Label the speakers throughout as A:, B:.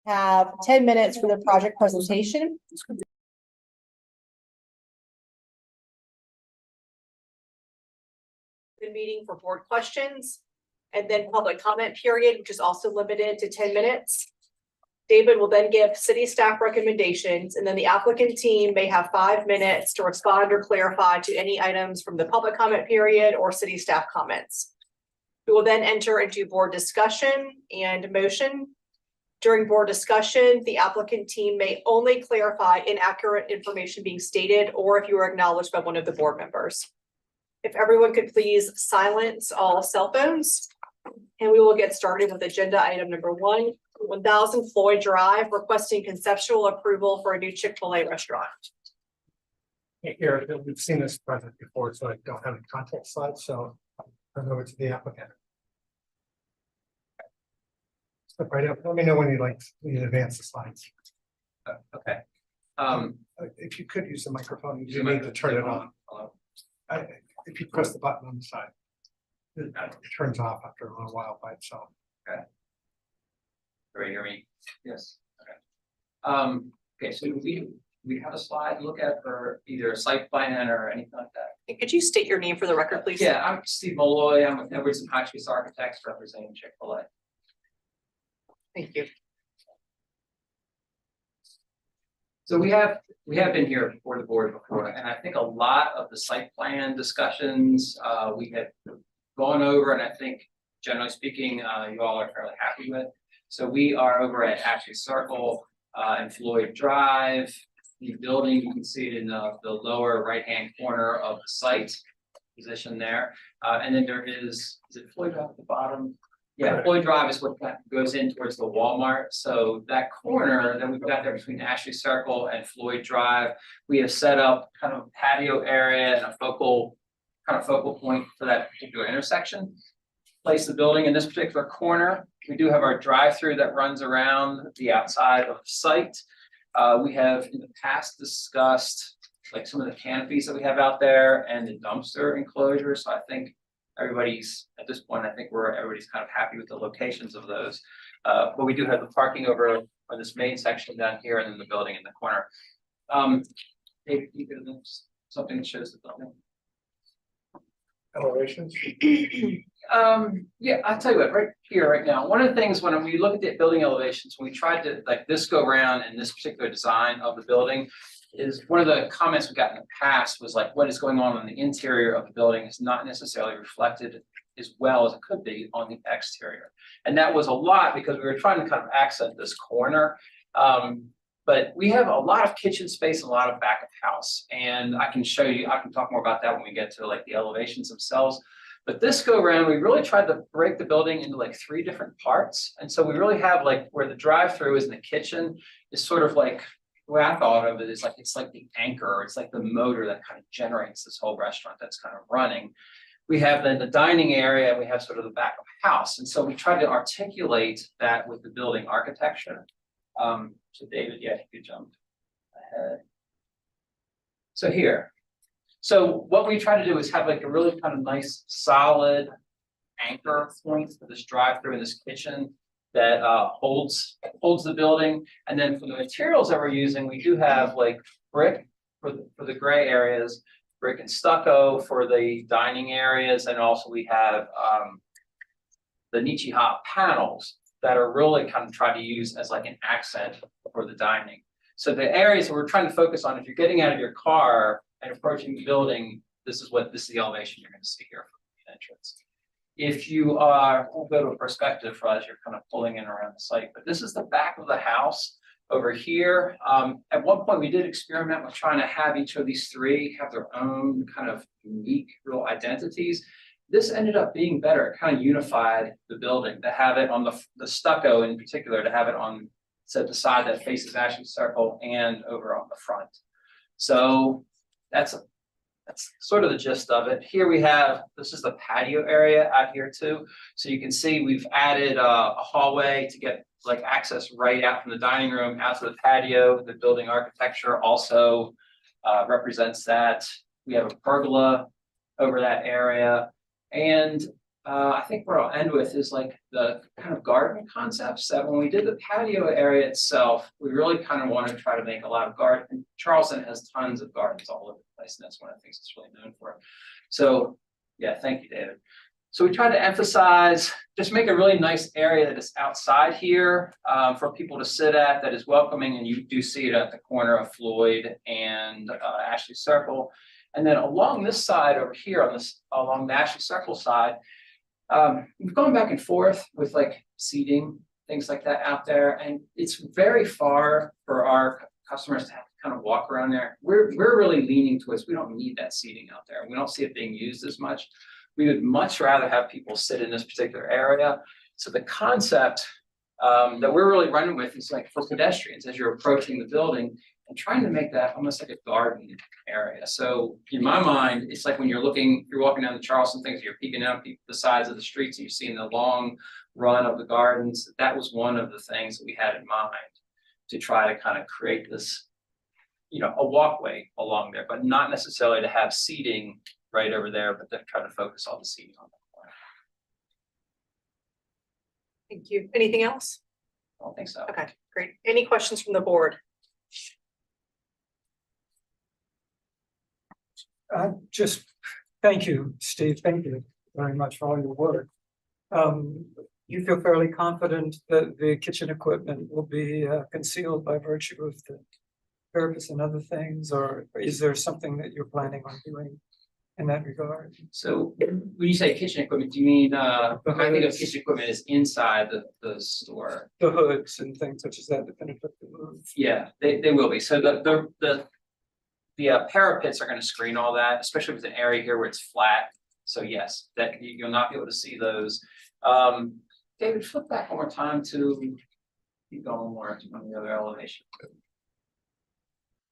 A: have 10 minutes for the project presentation. The meeting for board questions, and then public comment period, which is also limited to 10 minutes. David will then give city staff recommendations, and then the applicant team may have 5 minutes to respond or clarify to any items from the public comment period or city staff comments. We will then enter into board discussion and motion. During board discussion, the applicant team may only clarify inaccurate information being stated, or if you are acknowledged by one of the board members. If everyone could please silence all cell phones, and we will get started with agenda item number 1, 1000 Floyd Drive, requesting conceptual approval for a new Chick-fil-A restaurant.
B: Here, we've seen this project before, so I don't have any context slides, so I'll go over to the applicant. Step right up. Let me know when you'd like to advance the slides.
C: Okay.
B: If you could use the microphone, you need to turn it on. If you press the button on the side, it turns off after a little while by itself.
C: Okay. Can you hear me? Yes. Okay. Okay. So we have a slide to look at for either a site plan or anything like that.
A: Could you state your name for the record, please?
C: Yeah, I'm Steve Molloy. I'm with Edwards and Hotchkiss Architects representing Chick-fil-A.
A: Thank you.
C: So we have been here before the board before, and I think a lot of the site plan discussions we have gone over, and I think generally speaking, you all are fairly happy with. So we are over at Ashley Circle and Floyd Drive. The building, you can see it in the lower right-hand corner of the site position there. And then there is it Floyd Drive at the bottom? Yeah, Floyd Drive is what goes in towards the Walmart. So that corner that we've got there between Ashley Circle and Floyd Drive, we have set up kind of a patio area and a focal point for that particular intersection. Place the building in this particular corner. We do have our drive-through that runs around the outside of the site. We have in the past discussed like some of the canopies that we have out there and the dumpster enclosure. So I think everybody's at this point, I think everybody's kind of happy with the locations of those. But we do have the parking over on this main section down here, and then the building in the corner. Dave, you could have something that shows the building.
B: Elevations.
C: Yeah, I'll tell you what, right here, right now, one of the things when we look at the building elevations, when we tried to like this go around in this particular design of the building, is one of the comments we got in the past was like what is going on the interior of the building is not necessarily reflected as well as it could be on the exterior. And that was a lot because we were trying to kind of accent this corner. But we have a lot of kitchen space and a lot of back of house. And I can show you, I can talk more about that when we get to like the elevations themselves. But this go around, we really tried to break the building into like 3 different parts. And so we really have like where the drive-through is in the kitchen is sort of like, the way I thought of it is like, it's like the anchor, or it's like the motor that kind of generates this whole restaurant that's kind of running. We have then the dining area, and we have sort of the back of house. And so we tried to articulate that with the building architecture. So David, yeah, you could jump ahead. So here. So what we try to do is have like a really kind of nice solid anchor point for this drive-through in this kitchen that holds the building. And then for the materials that we're using, we do have like brick for the gray areas, brick and stucco for the dining areas, and also we have the Nichi-Ha panels that are really kind of trying to use as like an accent for the dining. So the areas that we're trying to focus on, if you're getting out of your car and approaching the building, this is the elevation you're going to see here from the entrance. If you are, we'll go to a perspective for as you're kind of pulling in around the site, but this is the back of the house over here. At one point we did experiment with trying to have each of these 3 have their own kind of unique real identities. This ended up being better. It kind of unified the building to have it on the stucco in particular, to have it on the side that faces Ashley Circle and over on the front. So that's sort of the gist of it. Here we have, this is the patio area out here too. So you can see we've added a hallway to get like access right out from the dining room out to the patio. The building architecture also represents that. We have a pergola over that area. And I think what I'll end with is like the kind of garden concepts that when we did the patio area itself, we really kind of want to try to make a lot of garden. Charleston has tons of gardens all over the place, and that's one of the things it's really known for. So, yeah, thank you, David. So we try to emphasize, just make a really nice area that is outside here for people to sit at, that is welcoming, and you do see it at the corner of Floyd and Ashley Circle. And then along this side over here, on this along the Ashley Circle side, we've gone back and forth with like seating, things like that out there, and it's very far for our customers to have to kind of walk around there. We're really leaning towards, we don't need that seating out there. We don't see it being used as much. We would much rather have people sit in this particular area. So the concept that we're really running with is like for pedestrians as you're approaching the building and trying to make that almost like a garden area. So in my mind, it's like when you're walking down the Charleston things, you're peeking out the sides of the streets and you're seeing the long run of the gardens. That was one of the things that we had in mind to try to kind of create this, a walkway along there, but not necessarily to have seating right over there, but to try to focus all the seating on that corner.
A: Thank you. Anything else?
C: I don't think so.
A: Okay, great. Any questions from the board?
D: Just thank you, Steve. Thank you very much for all your work. You feel fairly confident that the kitchen equipment will be concealed by virtue of the purpose and other things, or is there something that you're planning on doing in that regard?
C: So when you say kitchen equipment, do you mean, I think of kitchen equipment is inside the store?
D: The hoods and things such as that, definitively move.
C: Yeah, they will be. So the parapets are going to screen all that, especially with an area here where it's flat. So yes, that you'll not be able to see those. David, flip back one more time to keep going more to one of the other elevation.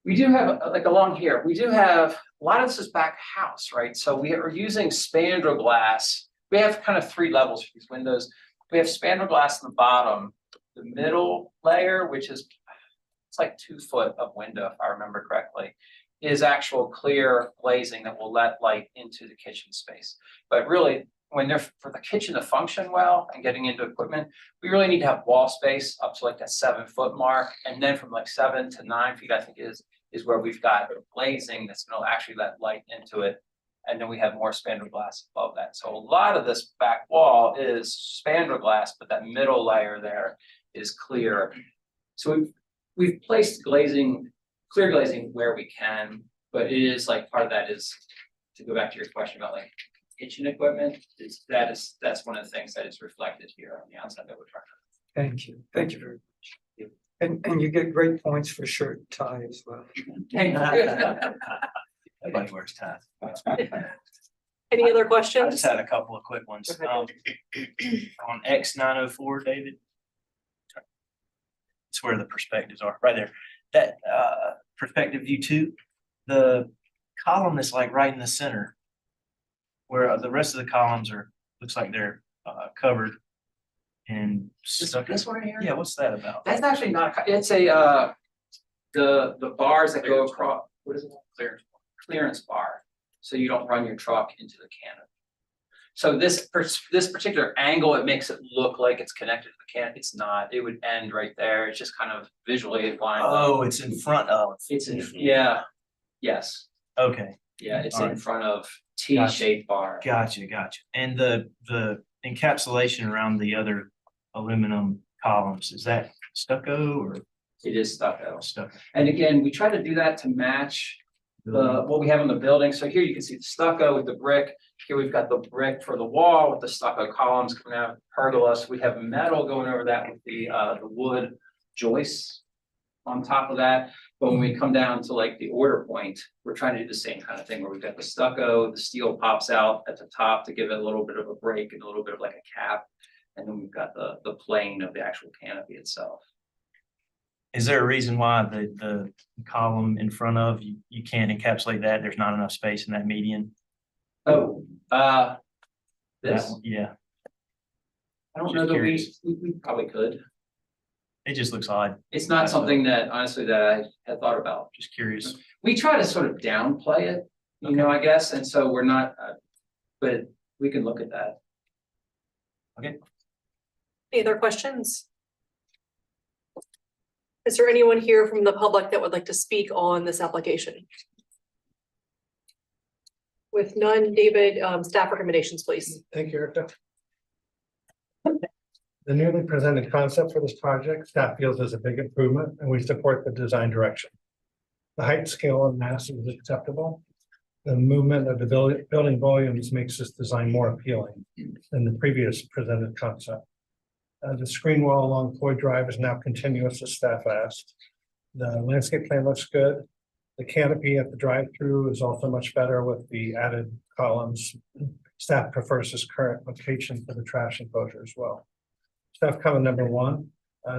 C: We do have like along here, we do have a lot of this is back house, right? So we are using spandrel glass. We have kind of 3 levels for these windows. We have spandrel glass in the bottom, the middle layer, which is it's like 2 foot of window, if I remember correctly, is actual clear glazing that will let light into the kitchen space. But really, when they're for the kitchen to function well and getting into equipment, we really need to have wall space up to like that 7 foot mark. And then from like 7 to 9 feet, I think is where we've got glazing that's going to actually let light into it. And then we have more spandrel glass above that. So a lot of this back wall is spandrel glass, but that middle layer there is clear. So we've placed glazing, clear glazing where we can, but it is like part of that is to go back to your question about like kitchen equipment. That's one of the things that is reflected here on the outside that we're trying to.
D: Thank you. Thank you very much. And you get great points for shirt and tie as well.
E: Everybody wears ties.
A: Any other
E: I
A: questions?
E: just had a couple of quick ones. On X904, David. It's where the perspectives are, right there. That perspective view 2, the column is like right in the center, where the rest of the columns looks like they're covered and stuck.
C: This one here?
E: Yeah, what's that about?
C: That's actually not, it's a, the bars that go across, what is it? Clearance bar. So you don't run your truck into the canopy. So this particular angle, it makes it look like it's connected to the canopy. It's not, it would end right there. It's just kind of visually lined up.
E: Oh, it's in front of.
C: It's in, yeah, yes,
E: Okay,
C: yeah, it's
E: All
C: in
E: right.
C: front of T-shaped bar.
E: gotcha. And the encapsulation around the other aluminum columns, is that stucco or
C: It is stucco.
E: stucco?
C: And again, we try to do that to match what we have on the building. So here you can see the stucco with the brick. Here we've got the brick for the wall with the stucco columns coming out of pergolas. We have metal going over that with the wood joists on top of that. But when we come down to like the order point, we're trying to do the same kind of thing where we've got the stucco, the steel pops out at the top to give it a little bit of a break and a little bit of like a cap. And then we've got the plane of the actual canopy itself.
E: Is there a reason why the column in front of you can't encapsulate that? There's not enough space in that median?
C: Oh, this,
E: That- Yeah,
C: I don't
E: just
C: know that
E: curious.
C: we probably could.
E: it just looks odd.
C: It's not something that honestly that I had thought about.
E: Just curious.
C: We try to sort of downplay it, you know, I guess, and so we're not, but we can look at that.
E: Okay.
A: Any other questions? Is there anyone here from the public that would like to speak on this application? With none, David, staff recommendations, please.
B: Thank you, Erica. The newly presented concept for this project, staff feels is a big improvement, and we support the design direction. The height, scale, and mass is acceptable. The movement of the building volumes makes this design more appealing than the previous presented concept. The screen wall along Floyd Drive is now continuous, as staff asked. The landscape plan looks good. The canopy at the drive-through is also much better with the added columns. Staff prefers this current location for the trash enclosure as well. Staff comment number one,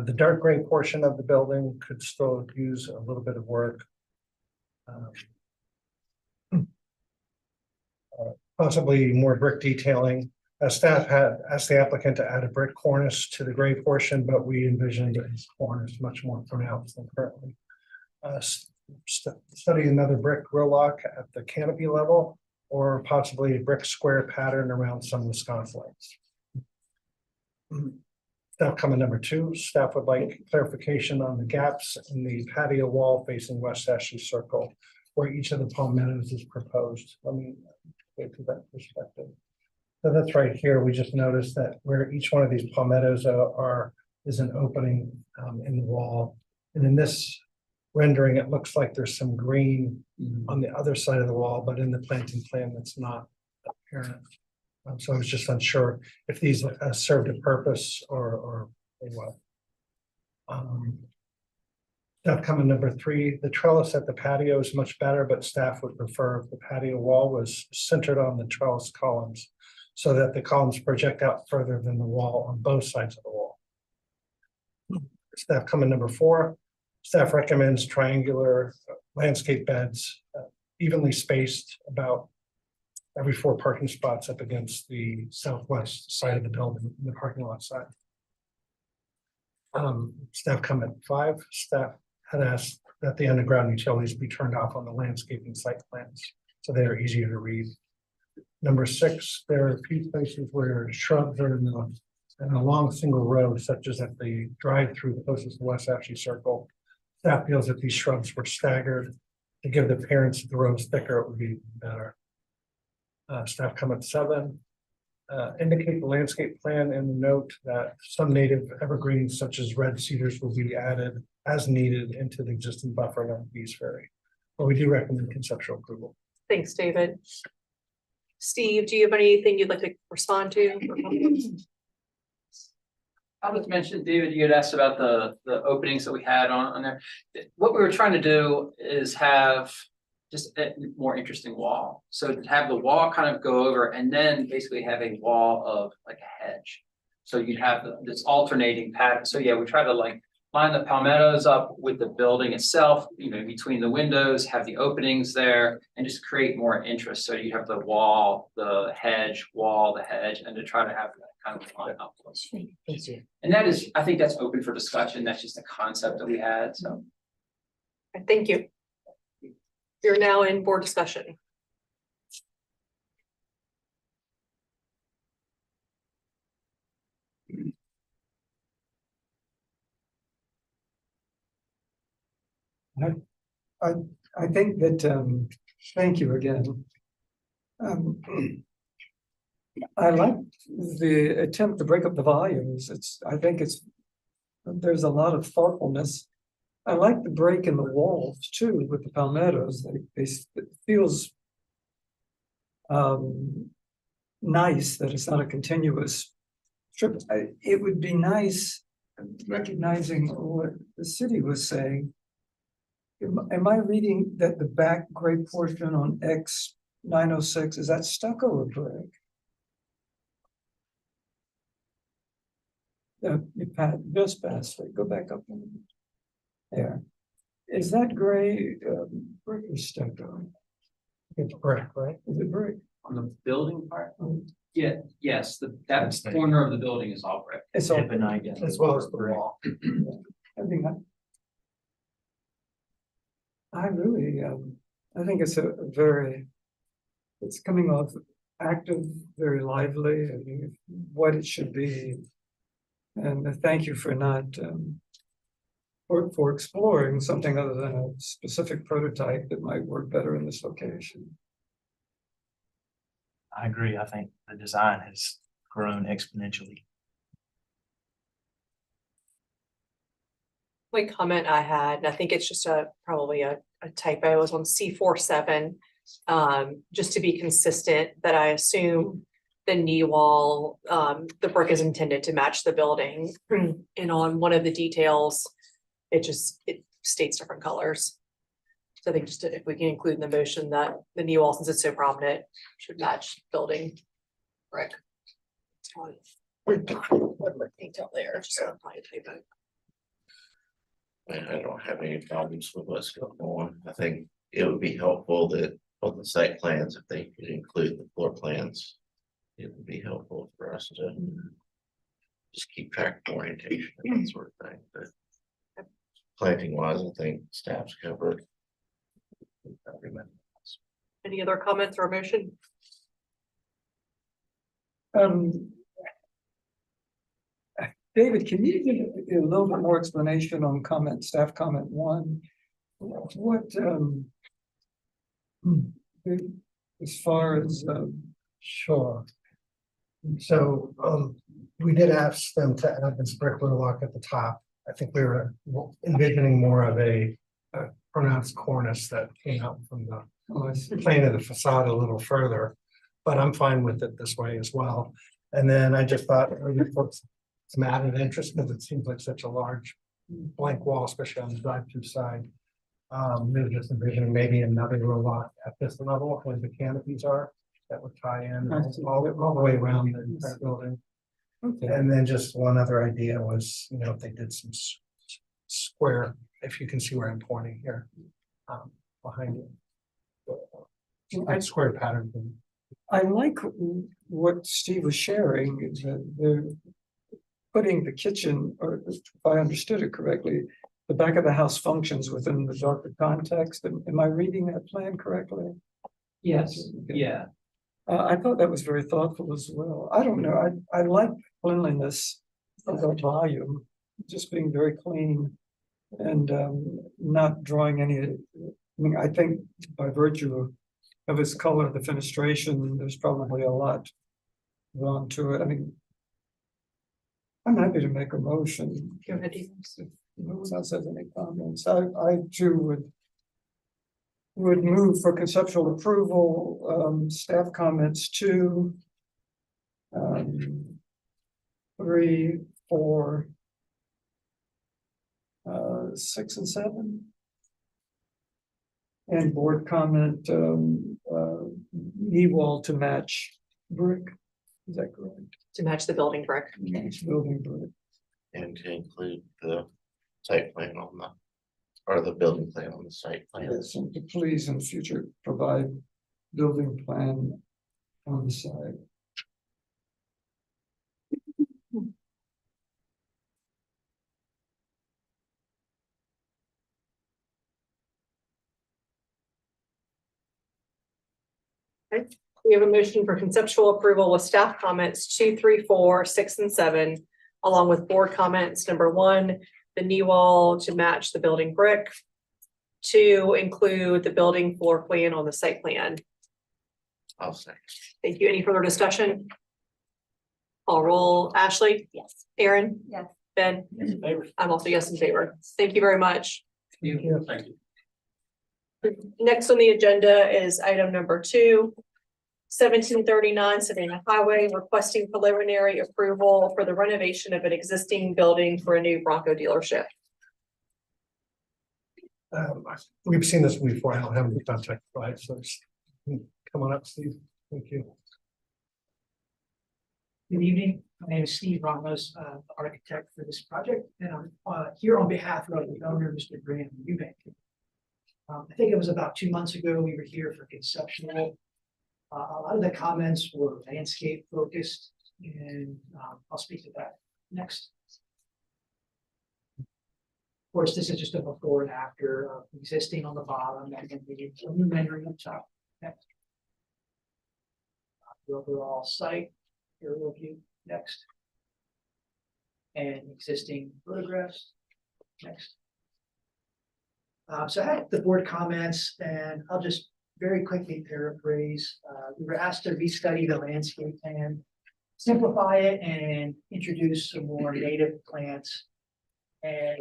B: the dark gray portion of the building could still use a little bit of work. Possibly more brick detailing. Staff had asked the applicant to add a brick cornice to the gray portion, but we envisioned this cornice much more pronounced than currently. Study another brick grill lock at the canopy level, or possibly a brick square pattern around some of the sconce lights. Staff comment number two, staff would like clarification on the gaps in the patio wall facing West Ashley Circle, where each of the palmettos is proposed. Let me go to that perspective. So that's right here. We just noticed that where each one of these palmettos is an opening in the wall. And in this rendering, it looks like there's some green on the other side of the wall, but in the planting plan, that's not apparent. So I was just unsure if these served a purpose or what. Staff comment number three, the trellis at the patio is much better, but staff would prefer if the patio wall was centered on the trellis columns so that the columns project out further than the wall on both sides of the wall. Staff comment number four, staff recommends triangular landscape beds evenly spaced about every 4 parking spots up against the southwest side of the building, the parking lot side. Staff comment 5, staff had asked that the underground utilities be turned off on the landscaping site plans, so they are easier to read. Number 6, there are a few places where shrubs are in a long single row, such as at the drive-through closest to West Ashley Circle. Staff feels that these shrubs were staggered to give the appearance of the rows thicker, it would be better. Staff comment 7, indicate the landscape plan and note that some native evergreens such as red cedars will be added as needed into the existing buffer along Bees Ferry. But we do recommend conceptual approval.
A: Thanks, David. Steve, do you have anything you'd like to respond to?
C: I'll just mention, David, you had asked about the openings that we had on there. What we were trying to do is have just a more interesting wall. So to have the wall kind of go over and then basically have a wall of like a hedge. So you'd have this alternating pattern. So yeah, we try to like line the palmettos up with the building itself, you know, between the windows, have the openings there, and just create more interest. So you have the wall, the hedge, wall, the hedge, and to try to have that kind of line up. And that is, I think that's open for discussion. That's just a concept that we had, so.
A: Thank you. You're now in board discussion.
D: I think that, thank you again. I like the attempt to break up the volumes. I think there's a lot of thoughtfulness. I like the break in the walls too with the palmettos. It feels nice that it's not a continuous strip. It would be nice, recognizing what the city was saying. Am I reading that the back gray portion on X 906, is that stucco or brick? Just past it, go back up there. Is that gray brick or stucco?
B: It's brick, right?
D: Is it brick?
C: On the building part? Yeah, yes, that corner of the building is all brick.
D: It's all
B: As well as the wall.
D: I think I really, I think it's it's coming off active, very lively, and what it should be. And thank you for not, for exploring something other than a specific prototype that might work better in this location.
E: I agree. I think the design has grown exponentially.
A: Only comment I had, and I think it's just probably a typo, was on C47. Just to be consistent, that I assume the knee wall, the brick is intended to match the building. And on one of the details, it states different colors. So I think just if we can include in the motion that the knee wall, since it's so prominent, should match building brick. Detail there, just so I typo.
F: And I don't have any problems with what's going on. I think it would be helpful that on the site plans, if they could include the floor plans, it would be helpful for us to just keep track of orientation and that sort of thing, but planting wise, I think staff's covered.
A: Any other comments or motion?
D: David, can you give a little bit more explanation on staff comment 1? What, as far as,
B: Sure. So, we did ask them to add this brick lock at the top. I think we were envisioning more of a pronounced cornice that came out from the plane of the facade a little further, but I'm fine with it this way as well. And then I just thought some added interest, because it seems like such a large blank wall, especially on the drive-through side. Maybe just envisioning maybe another row at this level where the canopies are, that would tie in all the way around the entire building.
D: okay,
B: And then just one other idea was, if they did some square, if you can see where I'm pointing here, behind you. Like square pattern.
D: I like what Steve was sharing, is that they're putting the kitchen, or if I understood it correctly, the back of the house functions within the darker context. Am I reading that plan correctly?
C: Yes,
D: Okay.
C: yeah.
D: I thought that was very thoughtful as well. I don't know, I like cleanliness of the volume, just being very clean and not drawing any, I think by virtue of its color, the fenestration, there's probably a lot drawn to it. I'm happy to make a motion.
A: Go ahead.
D: If no one else has any comments, I too would move for conceptual approval, staff comments 2, 3, 4, 6 and 7. And board comment, knee wall to match brick. Is that correct?
A: To match the building brick.
D: Match building brick.
F: And to include the site plan on the, or the building plan on the site plan.
D: Yes, and to please in future provide building plan on the side.
A: We have a motion for conceptual approval with staff comments 2, 3, 4, 6, and 7, along with board comments. Number 1, the knee wall to match the building brick. 2, include the building floor plan on the site plan.
F: I'll say.
A: Thank you. Any further discussion? Call roll. Ashley?
G: Yes.
A: Aaron?
G: Yes.
A: Ben? I'm also yes in favor. Thank you very much.
C: Thank you.
A: Next on the agenda is item number 2. 1739 Savannah Highway, requesting preliminary approval for the renovation of an existing building for a new Bronco dealership.
B: We've seen this before. I don't have any contact slides, so just come on up, Steve. Thank you.
H: Good evening. My name is Steve Ramos, the architect for this project, and I'm here on behalf of the owner, Mr. Graham Eubank. I think it was about 2 months ago, we were here for conceptual. A lot of the comments were landscape focused, and I'll speak to that next. Of course, this is just a before and after of existing on the bottom and then the new rendering on top. Next. the overall site, aerial view, next. And existing photographs, next. So I had the board comments, and I'll just very quickly paraphrase. We were asked to restudy the landscape plan, simplify it, and introduce some more native plants. And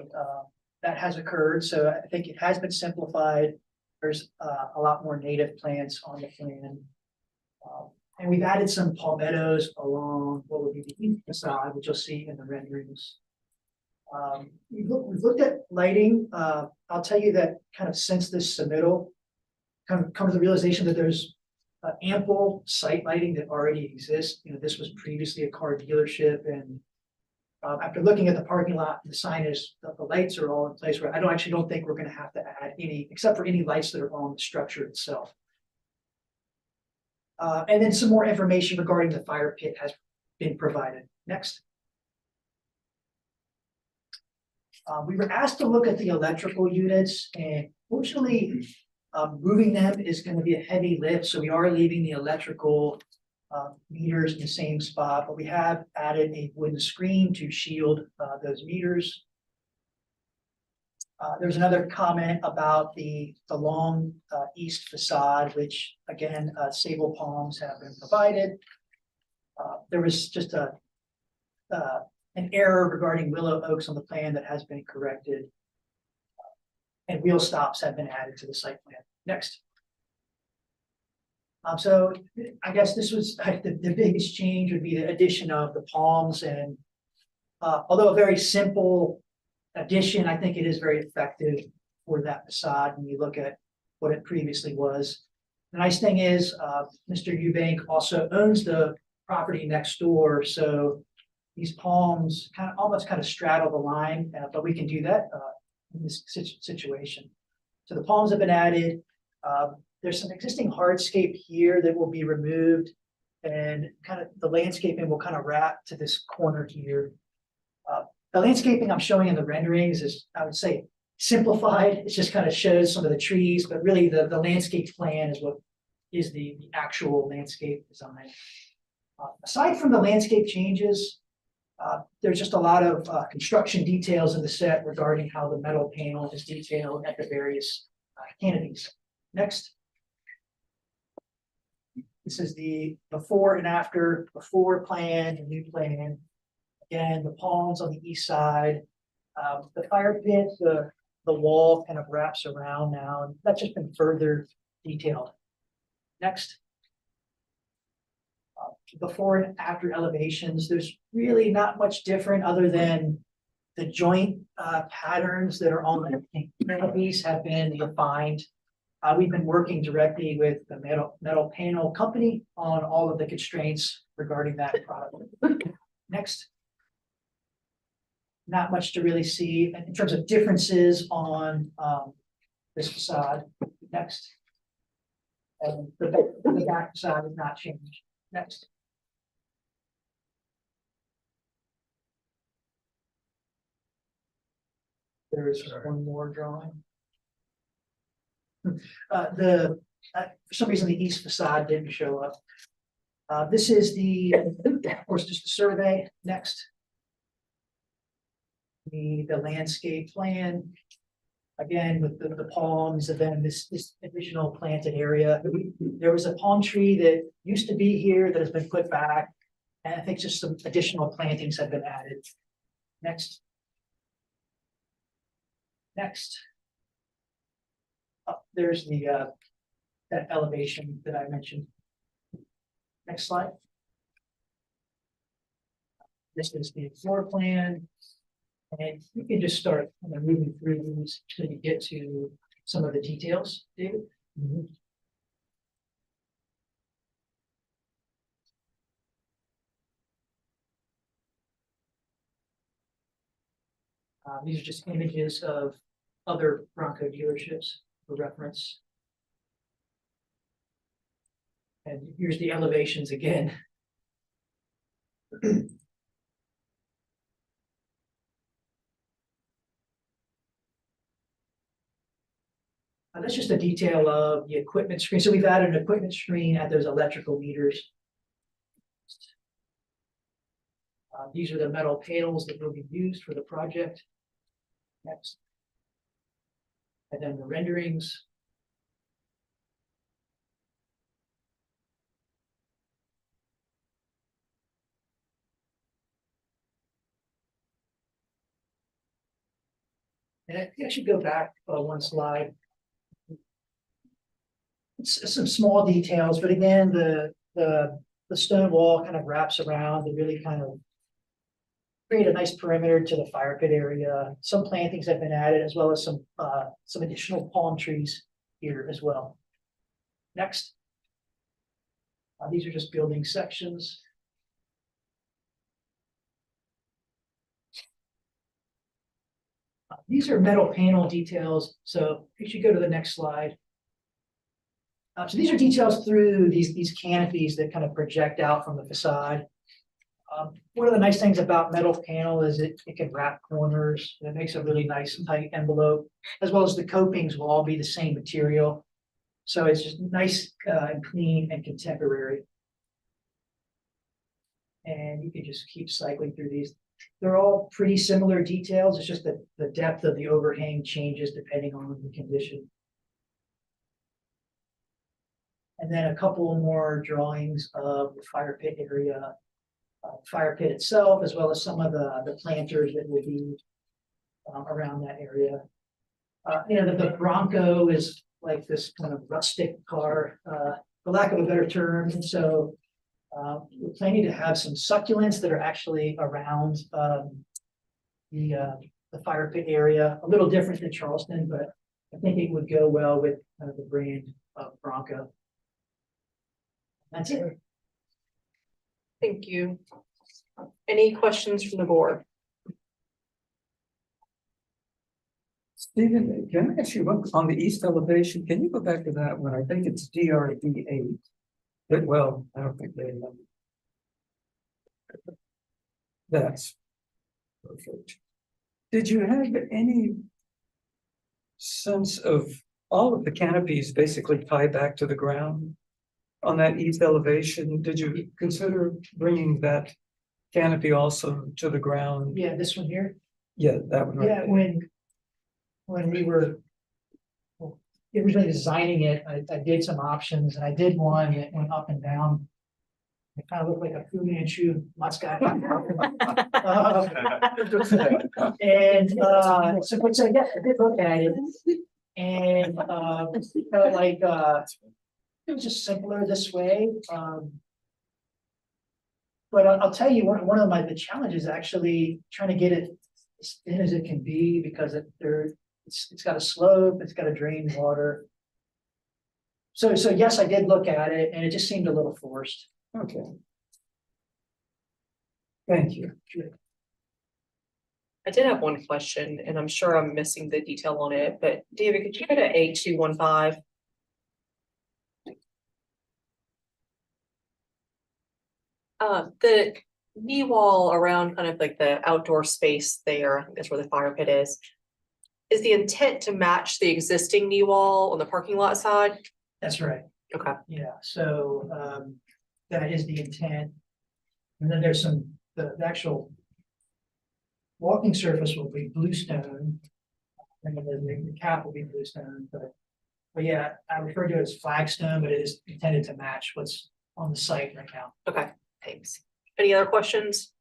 H: that has occurred, so I think it has been simplified. There's a lot more native plants on the plan. And we've added some palmettos along what would be the east facade, which you'll see in the renderings. We've looked at lighting. I'll tell you that kind of since this submittal, kind of come to the realization that there's ample site lighting that already exists. You know, this was previously a car dealership, and after looking at the parking lot, the signage, the lights are all in place. Where I don't think we're going to have to add any, except for any lights that are on the structure itself. And then some more information regarding the fire pit has been provided. Next. We were asked to look at the electrical units, and fortunately, moving them is going to be a heavy lift. So we are leaving the electrical meters in the same spot, but we have added a wooden screen to shield those meters. There's another comment about the long east facade, which again, sable palms have been provided. There was just an error regarding willow oaks on the plan that has been corrected. And wheel stops have been added to the site plan. Next. So I guess this was the biggest change would be the addition of the palms, and although a very simple addition, I think it is very effective for that facade when you look at what it previously was. The nice thing is Mr. Eubank also owns the property next door, so these palms almost straddle the line, but we can do that in this situation. So the palms have been added. There's some existing hardscape here that will be removed, and the landscaping will wrap to this corner here. The landscaping I'm showing in the renderings is, I would say, simplified. It just shows some of the trees, but really the landscape plan is what is the actual landscape design. Aside from the landscape changes, there's just a lot of construction details in the set regarding how the metal panel is detailed at the various canopies. Next. This is the before and after, before plan and new plan. Again, the palms on the east side. The fire pit, the wall wraps around now, and that's just been further detailed. Next. Before and after elevations, there's really not much different other than the joint patterns that are on the canopies have been refined. We've been working directly with the metal panel company on all of the constraints regarding that product. Next. Not much to really see in terms of differences on this facade. Next. And the back facade has not changed. Next. There is one more drawing. For some reason, the east facade didn't show up. This is of course, just the survey. Next. The landscape plan. Again, with the palms, and then this additional planted area. There was a palm tree that used to be here that has been put back, and I think just some additional plantings have been added. Next. Next. There's that elevation that I mentioned. Next slide. This is the floor plan. And you can just start moving through these until you get to some of the details, David. Mm-hmm. These are just images of other Bronco dealerships for reference. And here's the elevations again. That's just a detail of the equipment screen. So we've added an equipment screen at those electrical meters. These are the metal panels that will be used for the project. Next. And then the renderings. And I think I should go back one slide. It's some small details, but again, the stone wall kind of wraps around and really kind of create a nice perimeter to the fire pit area. Some plantings have been added, as well as some additional palm trees here as well. Next. These are just building sections. These are metal panel details, so you should go to the next slide. So these are details through these canopies that kind of project out from the facade. One of the nice things about metal panel is it can wrap corners, and it makes a really nice tight envelope, as well as the copings will all be the same material. So it's just nice and clean and contemporary. And you can just keep cycling through these. They're all pretty similar details. It's just that the depth of the overhang changes depending on the condition. And then a couple more drawings of the fire pit area, fire pit itself, as well as some of the planters that will be around that area. The Bronco is like this kind of rustic car, for lack of a better term. And so we're planning to have some succulents that are actually around the fire pit area, a little different than Charleston, but I think it would go well with the brand of Bronco. That's it.
A: Thank you. Any questions from the board?
D: Stephen, can I ask you one on the east elevation? Can you go back to that one? I think it's DRB 8. But well, I don't think they know. That's perfect. Did you have any sense of all of the canopies basically tie back to the ground on that east elevation? Did you consider bringing that canopy also to the ground?
H: Yeah, this one here.
D: Yeah, that one. Right
H: Yeah,
D: there.
H: when we were originally designing it, I did some options, and I did one that went up and down. It kind of looked like a Fu Manchu mascot. And so yeah, I did look at it, and felt like it was just simpler this way. But I'll tell you, one of the challenges actually trying to get it as thin as it can be, because it's got a slope, it's got to drain water. So yes, I did look at it, and it just seemed a little forced.
D: Okay. Thank you.
A: I did have one question, and I'm sure I'm missing the detail on it, but David, could you go to A215? The knee wall around kind of like the outdoor space there, I think that's where the fire pit is. Is the intent to match the existing knee wall on the parking lot side?
H: That's right.
A: Okay.
H: Yeah, so that is the intent. And then there's the actual walking surface will be bluestone. And then the cap will be bluestone, but yeah, I refer to it as flagstone, but it is intended to match what's on the site right now.
A: Okay, thanks. Any other questions?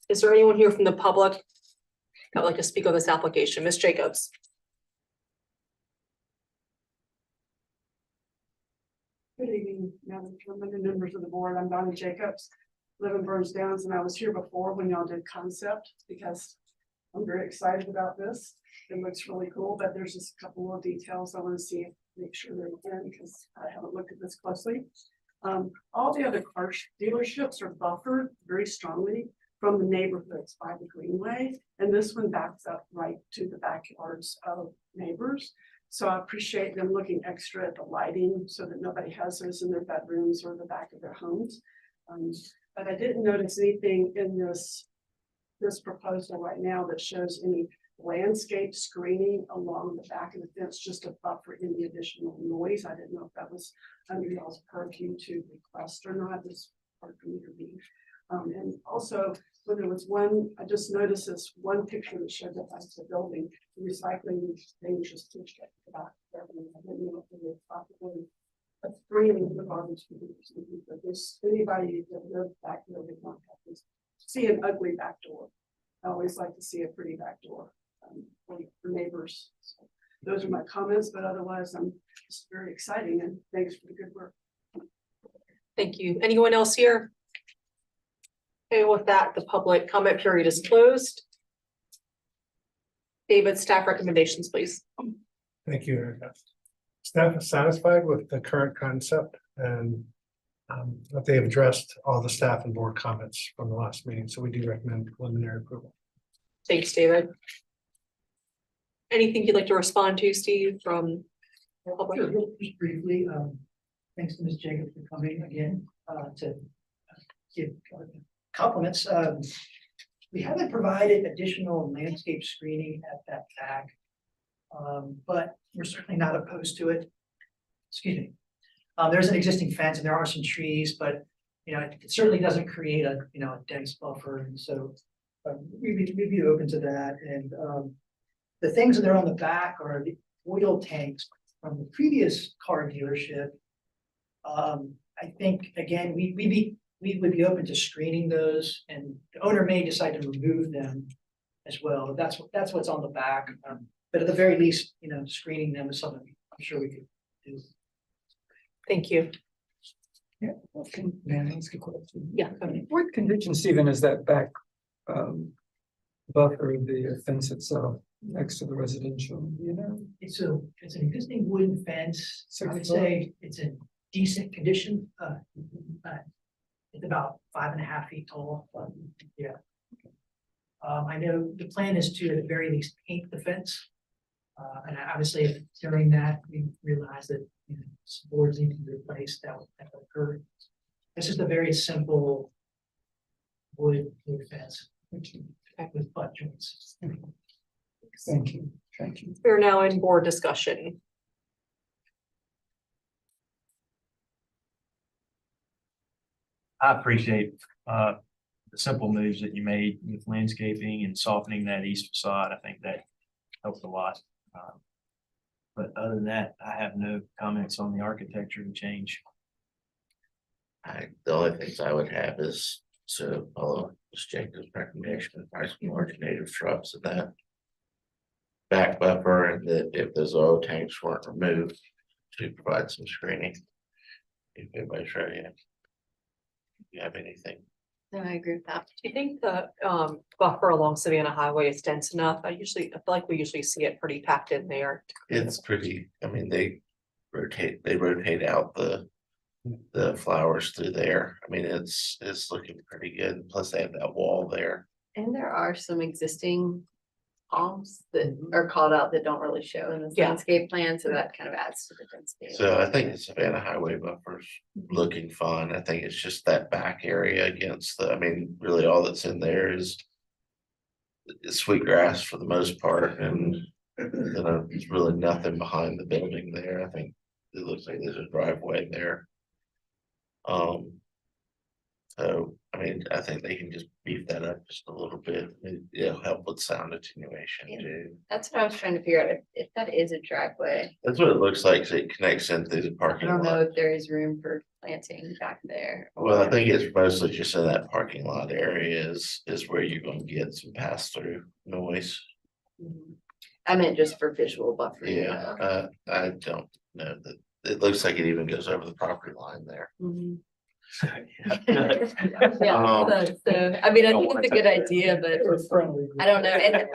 A: Is there anyone here from the public that would like to speak on this application? Ms. Jacobs?
G: Good evening, Madam Chairman and members of the board. I'm Donna Jacobs, live in Burns Downs, and I was here before when y'all did concept, because I'm very excited about this. It looks really cool, but there's just a couple of details I want to see, make sure they're in, because I haven't looked at this closely. All the other car dealerships are buffered very strongly from the neighborhoods by the greenway, and this one backs up right to the backyards of neighbors. So I appreciate them looking extra at the lighting so that nobody has those in their bedrooms or the back of their homes. But I didn't notice anything in this proposal right now that shows any landscape screening along the back of the fence, just to buffer any additional noise. I didn't know if that was under y'all's purview to request or not. This part for me to be And also, when there was one, I just noticed this one picture that showed that that's the building, the recycling dangerous district. About I didn't know if they were possibly a screening the garbage. But there's anybody that lives back there that not have this, see an ugly back door. I always like to see a pretty back door for neighbors. So those are my comments, but otherwise, it's very exciting and thanks for the good work.
A: Thank you. Anyone else here? Okay, with that, the public comment period is closed. David, staff recommendations, please.
B: Thank you, Erica. Staff is satisfied with the current concept and that they have addressed all the staff and board comments from the last meeting, so we do recommend preliminary approval.
A: Thanks, Anything you'd like to respond to, Steve, from the public?
H: Sure, just briefly, thanks to Ms. Jacobs for coming again, to give compliments. We haven't provided additional landscape screening at that back. But we're certainly not opposed to it. Excuse me. There's an existing fence and there are some trees, but you know, it certainly doesn't create a, you know, a dense buffer. And so we'd be open to that. And the things that are on the back are the oil tanks from the previous car dealership. I think, again, we would be open to screening those, and the owner may decide to remove them as well. That's what's on the back. But at the very least, you know, screening them is something I'm sure we could do.
A: Thank you.
D: Yeah, may I ask a question?
A: Yeah.
D: What condition, Stephen, is that back buffer of the fence itself next to the residential, you know?
H: It's an existing wooden fence, so I would say it's in decent condition. It's about 5.5 feet tall, but yeah. I know the plan is to at the very least paint the fence. And obviously if during that we realize that, you know, some boards need to be replaced, that would occur. This is a very simple wood fence with butt joints.
D: Thank you, thank you.
A: We're now in board discussion.
E: I appreciate the simple moves that you made with landscaping and softening that east facade. I think that helped a lot. But other than that, I have no comments on the architecture and change.
F: The only things I would have is to follow Ms. Jacobs' recommendation, price large native shrubs in that back buffer, and that if those oil tanks weren't removed, to provide some screening. If anybody's ready, if you have anything.
I: No, I agree with that.
A: Do you think the buffer along Savannah Highway is dense enough? I feel like we usually see it pretty packed in there.
F: It's pretty, I mean, they rotate out the flowers through there. I mean, it's looking pretty good. Plus they have that wall there.
I: And there are some existing palms that are called out that don't really show in the landscape plan, so that kind of adds to the density.
F: So I think the Savannah Highway buffer's looking fine. I think it's just that back area against the, I mean, really all that's in there is sweet grass for the most part, and there's really nothing behind the building there. I think it looks like there's a driveway there. So, I mean, I think they can just beef that up just a little bit. It'll help with sound attenuation too.
I: That's what I was trying to figure out, if that is a driveway.
F: That's what it looks like. So it connects in through the
I: I
F: parking
I: don't know
F: lot.
I: if there is room for planting back there.
F: Well, I think it's mostly just in that parking lot area is where you're gonna get some pass through noise.
I: I meant just for visual buffering.
F: Yeah, I don't know that. It looks like it even goes over the property line there.
I: Mhm.
F: Yeah.
I: Yeah, so, I mean, I think it's a good idea, but I don't know, and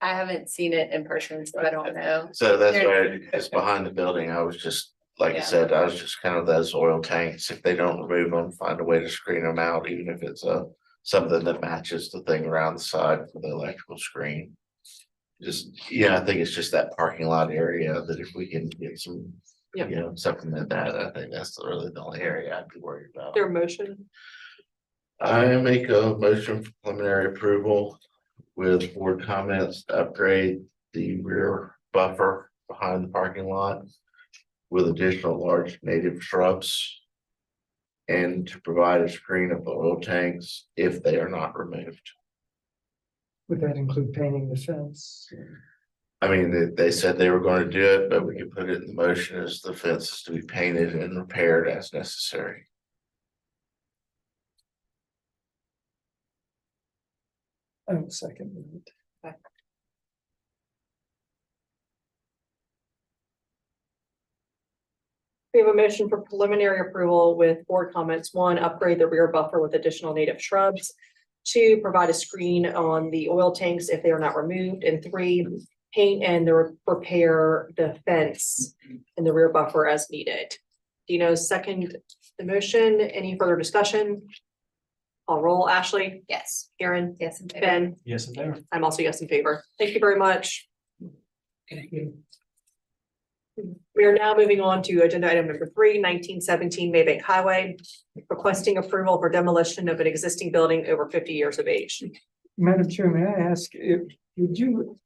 I: I haven't seen it in person, so I don't know.
F: So that's why it's behind the building. I was just, like I
I: Yeah.
F: said, I was just kind of those oil tanks. If they don't remove them, find a way to screen them out, even if it's something that matches the thing around the side for the electrical screen. Just, yeah, I think it's just that parking lot area that if we can get some, you know, something like that, I think that's really the only area I'd be worried about.
A: Their motion.
F: I make a motion for preliminary approval with board comments to upgrade the rear buffer behind the parking lot with additional large native shrubs and to provide a screen of the oil tanks if they are not removed.
D: Would that include painting the fence?
F: I mean, they said they were going to do it, but we could put it in the motion as the fence is to be painted and repaired as necessary.
D: I will second that.
A: We have a motion for preliminary approval with board comments. 1, upgrade the rear buffer with additional native shrubs. 2, provide a screen on the oil tanks if they are not removed. And 3, paint and repair the fence and the rear buffer as needed. Dino, second the motion. Any further discussion? I'll roll. Ashley,
I: Yes.
A: Aaron,
I: Yes. in favor.
A: Ben,
E: Yes, in favor.
A: I'm also yes in favor. Thank you very much. We are now moving on to agenda item number 3, 1917 Maybank Highway, requesting approval for demolition of an existing building over 50 years of age.
D: Madam Chair, may I ask if, would you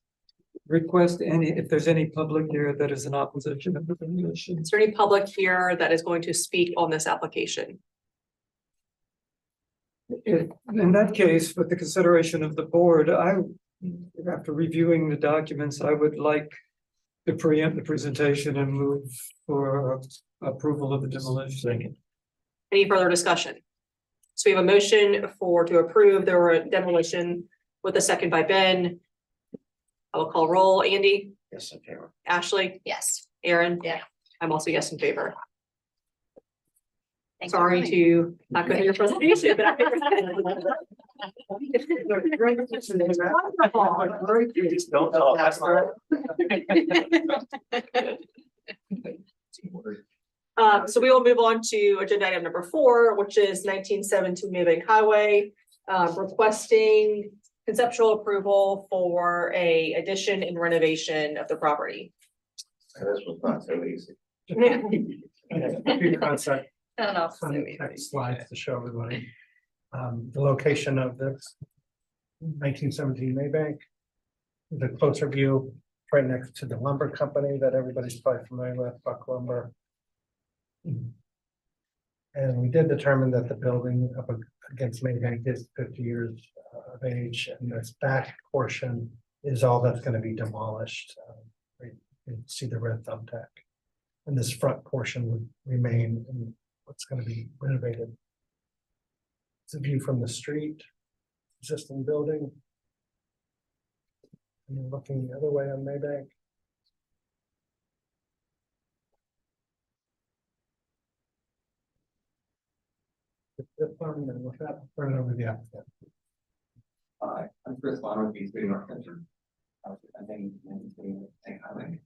D: request if there's any public here that is in opposition of the demolition?
A: Is there any public here that is going to speak on this application?
D: In that case, with the consideration of the board, after reviewing the documents, I would like to preempt the presentation and move for approval of the demolition.
A: Any further discussion? So we have a motion to approve the demolition with a second by Ben. I will call roll. Andy,
F: Yes, in favor.
A: Ashley,
I: Yes.
A: Aaron.
I: Yeah.
A: I'm also yes in favor.
I: Thank you.
A: Sorry to not go through your presentation, but
E: Don't tell us.
A: So we will move on to agenda item number 4, which is 1917 Maybank Highway, requesting conceptual approval for a addition and renovation of the property.
F: This was not so easy.
B: A few concept
I: I don't know.
B: context slides to show everybody. The location of this 1917 Maybank. The closer view, right next to the lumber company that everybody's probably familiar with, Buck Lumber. And we did determine that the building up against Maybank is 50 years of age, and this back portion is all that's going to be demolished. You can see the red thumbtack. And this front portion would remain in what's going to be renovated. It's a view from the street, existing building. And you're looking the other way on Maybank. This one, and with that, turn it over to the applicant.
J: Hi, I'm Chris Bonner with East Bay North Country. I think highway.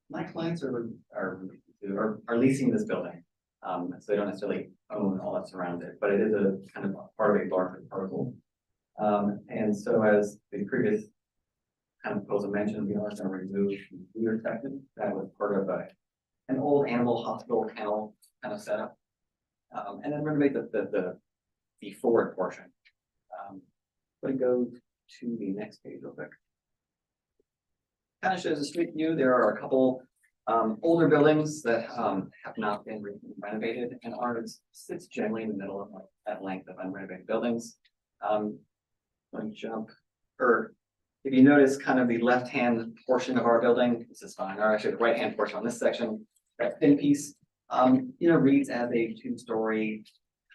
J: My clients are leasing this building. So they don't necessarily own all that surrounds it, but it is a kind of part of a larger parcel. And so as the previous kind of proposal mentioned, we are going to remove the rear section that was part of an old animal hospital kennel kind of setup. And then renovate the forward portion. But it goes to the next page real quick. Kind of shows a street view. There are a couple older buildings that have not been renovated, and ours sits generally in the middle of that length of unrenovated buildings. Let me jump, or if you notice kind of the left-hand portion of our building, this is fine, or actually the right-hand portion on this section, that thin piece, reads as a 2-story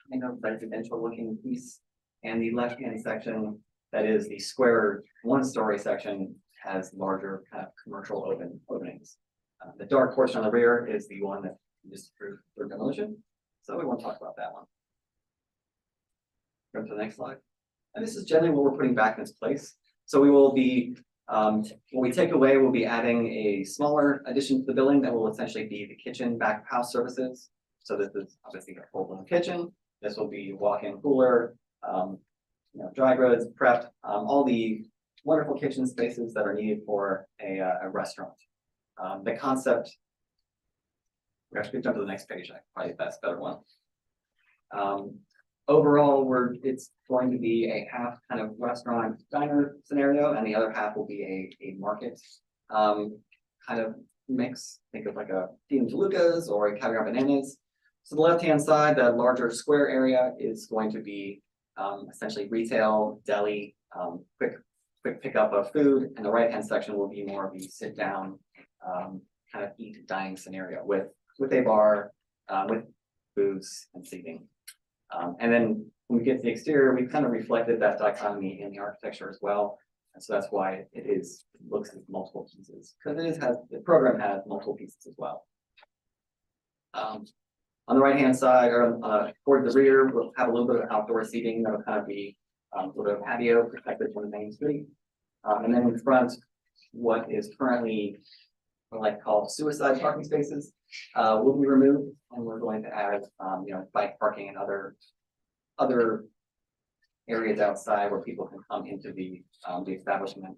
J: kind of residential looking piece. And the left-hand section, that is the square 1-story section, has larger kind of commercial openings. The dark portion on the rear is the one that we just approved for demolition. So we won't talk about that one. Go to the next slide. And this is generally what we're putting back in its place. So we will be, what we take away, we'll be adding a smaller addition to the building that will essentially be the kitchen back of house services. So this is obviously a full-blown kitchen. This will be walk-in cooler, dry goods, prep, all the wonderful kitchen spaces that are needed for a restaurant. The concept, we actually jump to the next page, probably that's a better one. Overall, it's going to be a half kind of restaurant diner scenario, and the other half will be a market kind of mix. Think of like a Tino Toluca's or a Caviar Bananas. So the left-hand side, that larger square area is going to be essentially retail, deli, quick pickup of food, and the right-hand section will be more of the sit-down, kind of eat dining scenario with a bar, with booths and seating. And then when we get to the exterior, we kind of reflected that dichotomy in the architecture as well. And so that's why it looks at multiple pieces, because the program has multiple pieces as well. On the right-hand side, or toward the rear, we'll have a little bit of outdoor seating that'll kind of be a little bit of patio protected from the main street. And then in front, what is currently what I like to call suicide parking spaces will be removed, and we're going to add bike parking and other areas outside where people can come into the establishment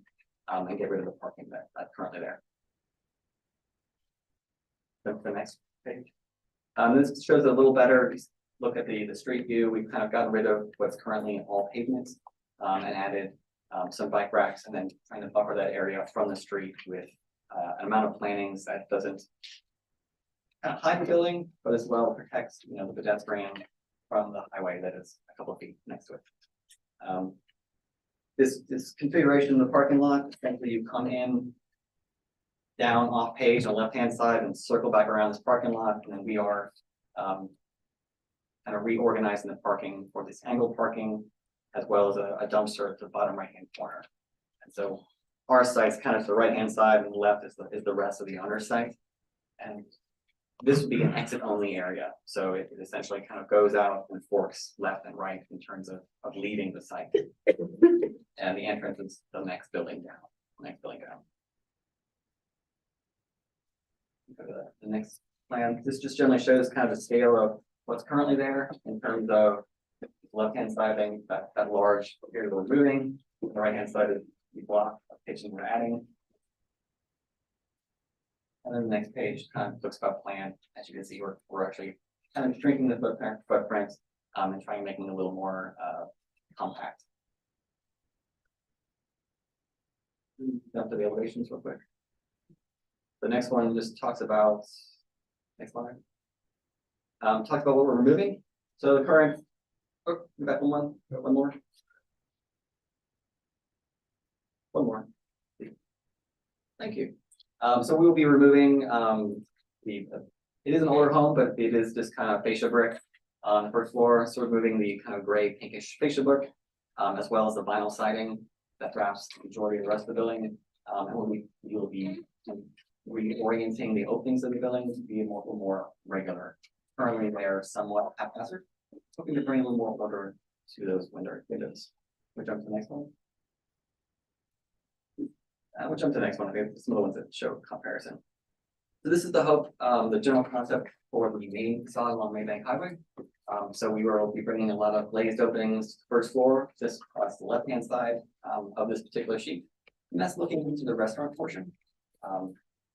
J: and get rid of the parking that's currently there. The next page. This shows a little better. Just look at the street view. We've kind of gotten rid of what's currently all pavements and added some bike racks, and then trying to buffer that area from the street with an amount of plantings that doesn't kind of hide the building, but as well protects the pedestrian from the highway that is a couple of feet next to it. This configuration of the parking lot, essentially you come in down off page on the left hand side and circle back around this parking lot, and then we are kind of reorganizing the parking for this angled parking, as well as a dumpster at the bottom right hand corner. And so our site's kind of to the right hand side, and the left is the rest of the owner's site. And this would be an exit only area, so it essentially kind of goes out and forks left and right in terms of leaving the site. And the entrance is the next building down. Go to the next plan. This just generally shows kind of the scale of what's currently there in terms of the left-hand side being that large area we're moving. The right-hand side is the block of kitchen we're adding. And then the next page kind of talks about plan. As you can see, we're actually kind of shrinking the footprint and trying to make it a little more compact. Jump to the elevations real quick. The next one just talks about, next line. Talks about what we're removing. So the current, we got one more. Thank you. So we will be removing it is an older home, but it is just kind of fascia brick on the first floor. So removing the kind of gray pinkish fascia brick, as well as the vinyl siding that wraps the majority of the rest of the building. And we will be reorienting the openings of the building to be more regular. Currently, they are somewhat haphazard. Hoping to bring a little more order to those windows. We'll jump to the next one. We'll jump to the next one. I think some of the ones that show comparison. So this is the hope, the general concept for the main facade along Maybank Highway. So we will be bringing a lot of glazed openings to the first floor, just across the left-hand side of this particular sheet. And that's looking into the restaurant portion.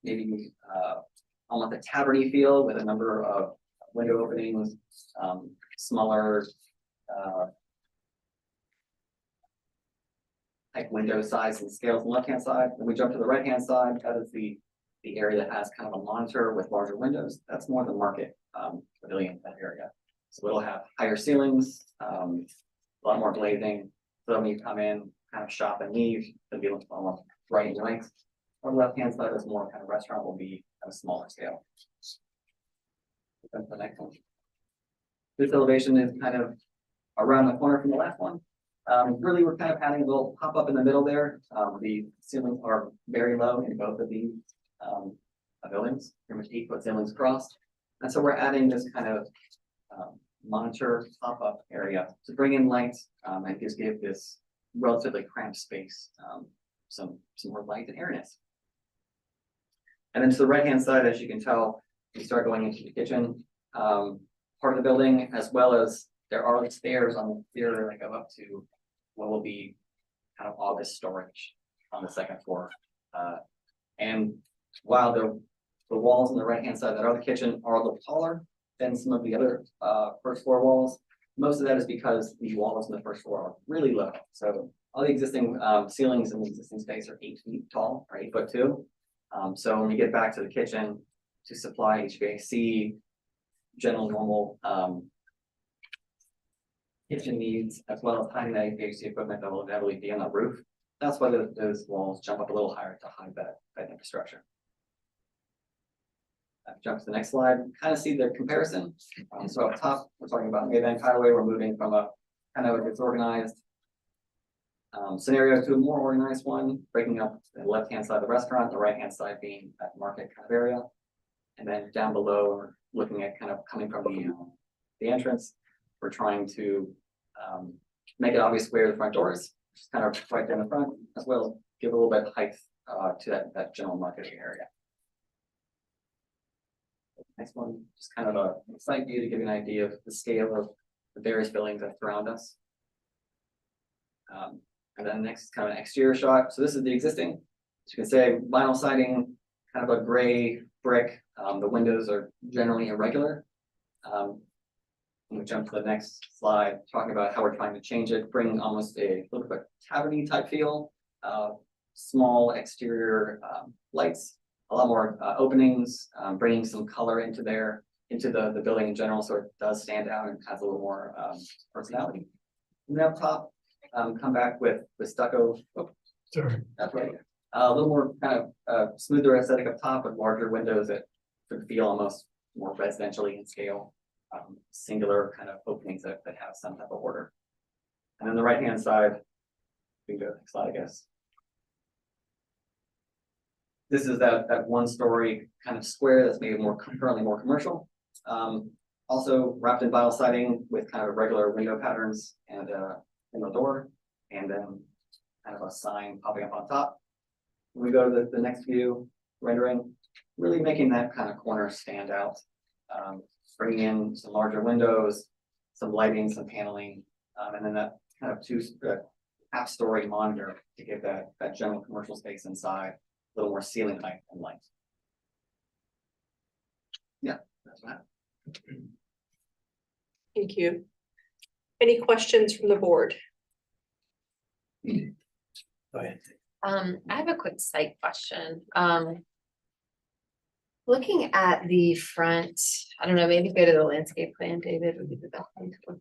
J: Maybe almost a taverny feel with a number of window openings, smaller type window size and scales on the left-hand side. When we jump to the right-hand side, that is the area that has kind of a monitor with larger windows. That's more the market pavilion, that area. So it'll have higher ceilings, a lot more glazing. So when you come in, kind of shop and leave, it'll be almost right in length. On the left-hand side, is more kind of restaurant will be at a smaller scale. That's the next one. This elevation is kind of around the corner from the last one. Really, we're kind of adding a little pop up in the middle there. The ceilings are very low in both of these buildings, pretty much 8-foot ceilings across. And so we're adding this kind of monitor pop up area to bring in light and just give this relatively cramped space some more light and airiness. And then to the right-hand side, as you can tell, we start going into the kitchen part of the building, as well as there are stairs on the exterior that go up to what will be kind of office storage on the second floor. And while the walls on the right-hand side that are the kitchen are a little taller than some of the other first floor walls, most of that is because the walls on the first floor are really low. So all the existing ceilings in the existing space are 8 feet tall, or 8'2". So when we get back to the kitchen to supply HVAC, general normal, kitchen needs, as well as hiding that HVAC equipment that will inevitably be on the roof. That's why those walls jump up a little higher to hide that infrastructure. Jump to the next slide, kind of see the comparison. So up top, we're talking about Maybank Highway, we're moving from a kind of a disorganized scenario to a more organized one, breaking up the left-hand side of the restaurant, the right-hand side being that market kind of area. And then down below, we're looking at kind of coming from the entrance. We're trying to make it obvious where the front door is, just kind of right down the front, as well as give a little bit of height to that general market area. Next one, just kind of a side view to give you an idea of the scale of the various buildings that surround us. And then next is kind of an exterior shot. So this is the existing. As you can say, vinyl siding, kind of a gray brick. The windows are generally irregular. We jump to the next slide, talking about how we're trying to change it, bring almost a little bit cavity type feel, small exterior lights, a lot more openings, bringing some color into the building in general, so it does stand out and has a little more personality. And then up top, come back with stucco. Oh,
B: Sorry.
J: that's right. A little more kind of smoother aesthetic up top with larger windows that would feel almost more residentially in scale. Singular kind of openings that have some type of order. And then the right hand side, we can go to the next slide, I guess. This is that one story kind of square that's maybe currently more commercial. Also wrapped in vinyl siding with kind of regular window patterns and in the door, and then kind of a sign popping up on top. When we go to the next view, rendering, really making that kind of corner stand out. Bringing in some larger windows, some lighting, some paneling, and then that kind of half-story monitor to give that general commercial space inside a little more ceiling height and light. Yeah, that's that.
A: Thank you. Any questions from the board?
E: Go ahead.
I: I have a quick site question. Looking at the front, I don't know, maybe go to the landscape plan, David, would be the best thing to look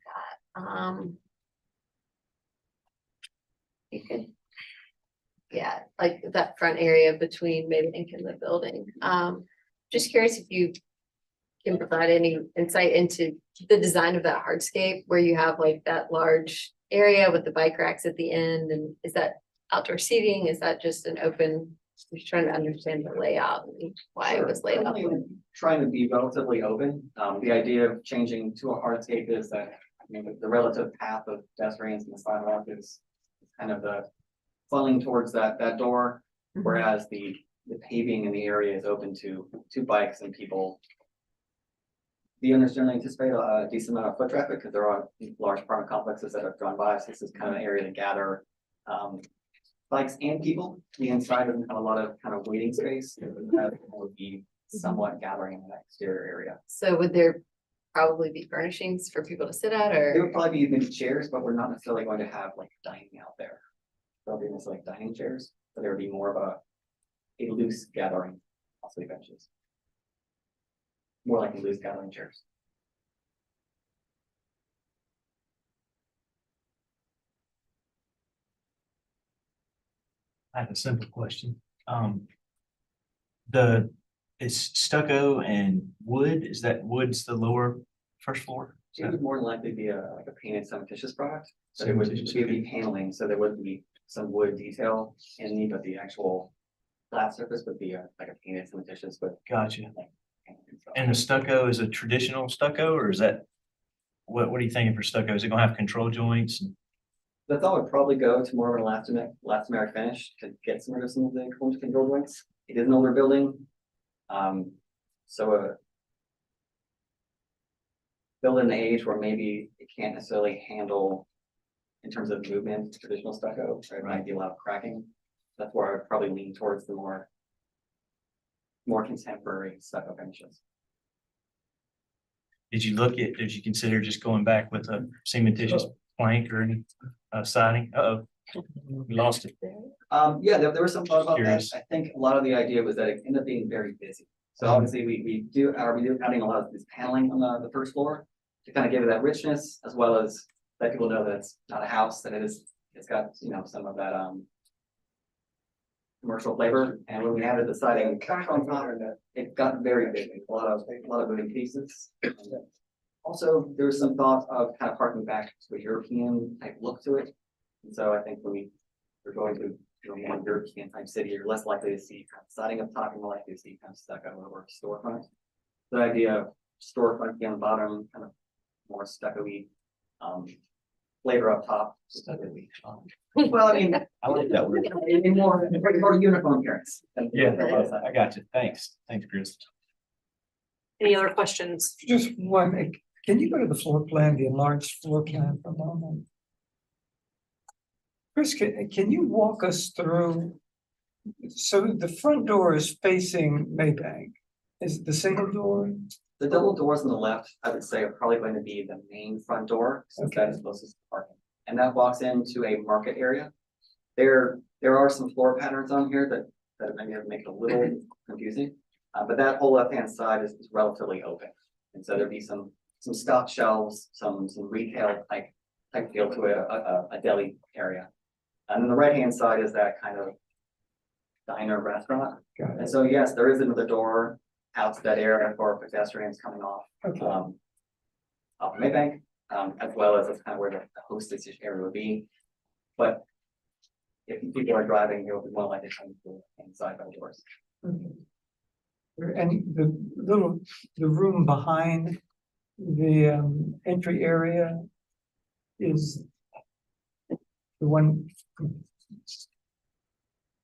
I: at. You could, yeah, like that front area between Maybank and the building. Just curious if you can provide any insight into the design of that hardscape where you have like that large area with the bike racks at the end, and is that outdoor seating? Is that just an open? I'm just trying to understand the layout and why it was laid out.
J: Trying to be relatively open. The idea of changing to a hardscape is that, I mean, the relative path of pedestrians and the sidewalk is kind of the funneling towards that door, whereas the paving in the area is open to bikes and people. The owners generally anticipate a decent amount of foot traffic because there are large apartment complexes that have gone by. So this is kind of an area to gather bikes and people. The inside doesn't have a lot of kind of waiting space. It would be somewhat gathering in that exterior area.
I: So would there probably be furnishings for people to sit at,
J: There
I: or?
J: would probably be maybe chairs, but we're not necessarily going to have like dining out there. There'll be necessarily like dining chairs, but there would be more of a loose gathering, possibly benches. More like a loose gathering chairs.
E: I have a simple question. It's stucco and wood. Is that wood's the lower first floor?
J: It would more than likely be like a painted cementitious product. So it would be paneling, so there would be some wood detail in the, but the actual flat surface would be like a painted cementitious with.
E: Gotcha.
J: Like,
E: And the stucco is a traditional stucco, or is that, what are you thinking for stucco? Is it gonna have control joints?
J: The thought would probably go to more of an elastomeric finish to get some of the control joints. It is an older building. So built in an age where maybe it can't necessarily handle in terms of movement, traditional stucco, so it might be a lot of cracking. That's where I would probably lean towards the more contemporary stucco finishes.
E: Did you consider just going back with a cementitious plank or any siding? Uh-oh, we lost it.
J: Yeah, there was some thought about that.
E: Curious.
J: I think a lot of the idea was that it ended up being very busy. So obviously, we do adding a lot of this paneling on the first floor to kind of give it that richness, as well as let people know that it's not a house, that it's got, you know, some of that, commercial flavor. And when we added the siding on top, it got very big, a lot of moving pieces. Also, there was some thought of kind of harking back to a European type look to it. And so I think when we're going to, you know, more European type city, you're less likely to see kind of siding up top, and more likely to see kind of stucco or storefront. The idea of storefront on the bottom, kind of more stucco-y, flavor up top. Well, I mean,
E: I like that word.
J: in more uniform appearance.
E: Yeah, I got you. Thanks, Chris.
A: Any other questions?
D: Just one, can you go to the floor plan, the enlarged floor plan for a moment? Chris, can you walk us through? So the front door is facing Maybank. Is it the single door?
J: The double doors on the left, I would say, are probably going to be the main front door, since that is closest to parking. And that walks into a market area. There are some floor patterns on here that maybe make it a little confusing. But that whole left-hand side is relatively open. And so there'd be some stock shelves, some retail type feel to a deli area. And then the right-hand side is that kind of diner restaurant.
D: Got it.
J: And so, yes, there is another door out to that area for pedestrians coming off.
D: Okay.
J: Off Maybank, as well as that's kind of where the hostess area would be. But if people are driving, you'll be more likely to come to inside by the doors.
D: Okay. And the room behind the entry area is the one.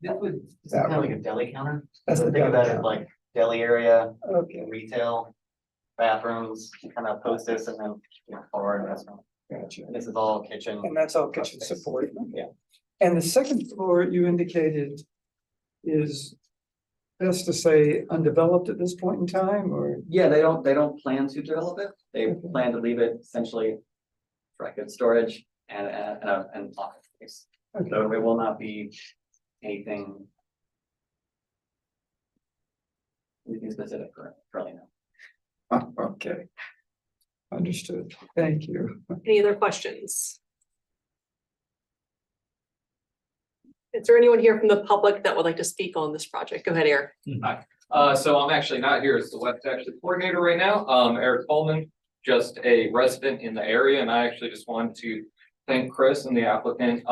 J: This would,
D: That
J: kind of
D: one.
J: like a deli counter.
D: That's
J: So
D: the
J: think of
D: deli
J: that as
D: counter.
J: like deli area,
D: Okay,
J: retail, bathrooms, kind of hostess, and then, you know, bar and restaurant.
D: gotcha.
J: And this is all kitchen.
D: And that's all kitchen
J: space.
D: support.
J: Yeah.
D: And the second floor you indicated is best to say undeveloped at this point in time, or?
J: Yeah, they don't plan to develop it. They
D: Okay.
J: plan to leave it essentially for like good storage and an office space.
D: Okay.
J: So it will not be anything specific currently now.
D: Okay. Understood. Thank you.
A: Any other questions? Is there anyone here from the public that would like to speak on this project? Go ahead, Eric.
K: So I'm actually not here as the web actually coordinator right now. Eric Coleman, just a resident in the area, and I actually just wanted to thank Chris and the applicant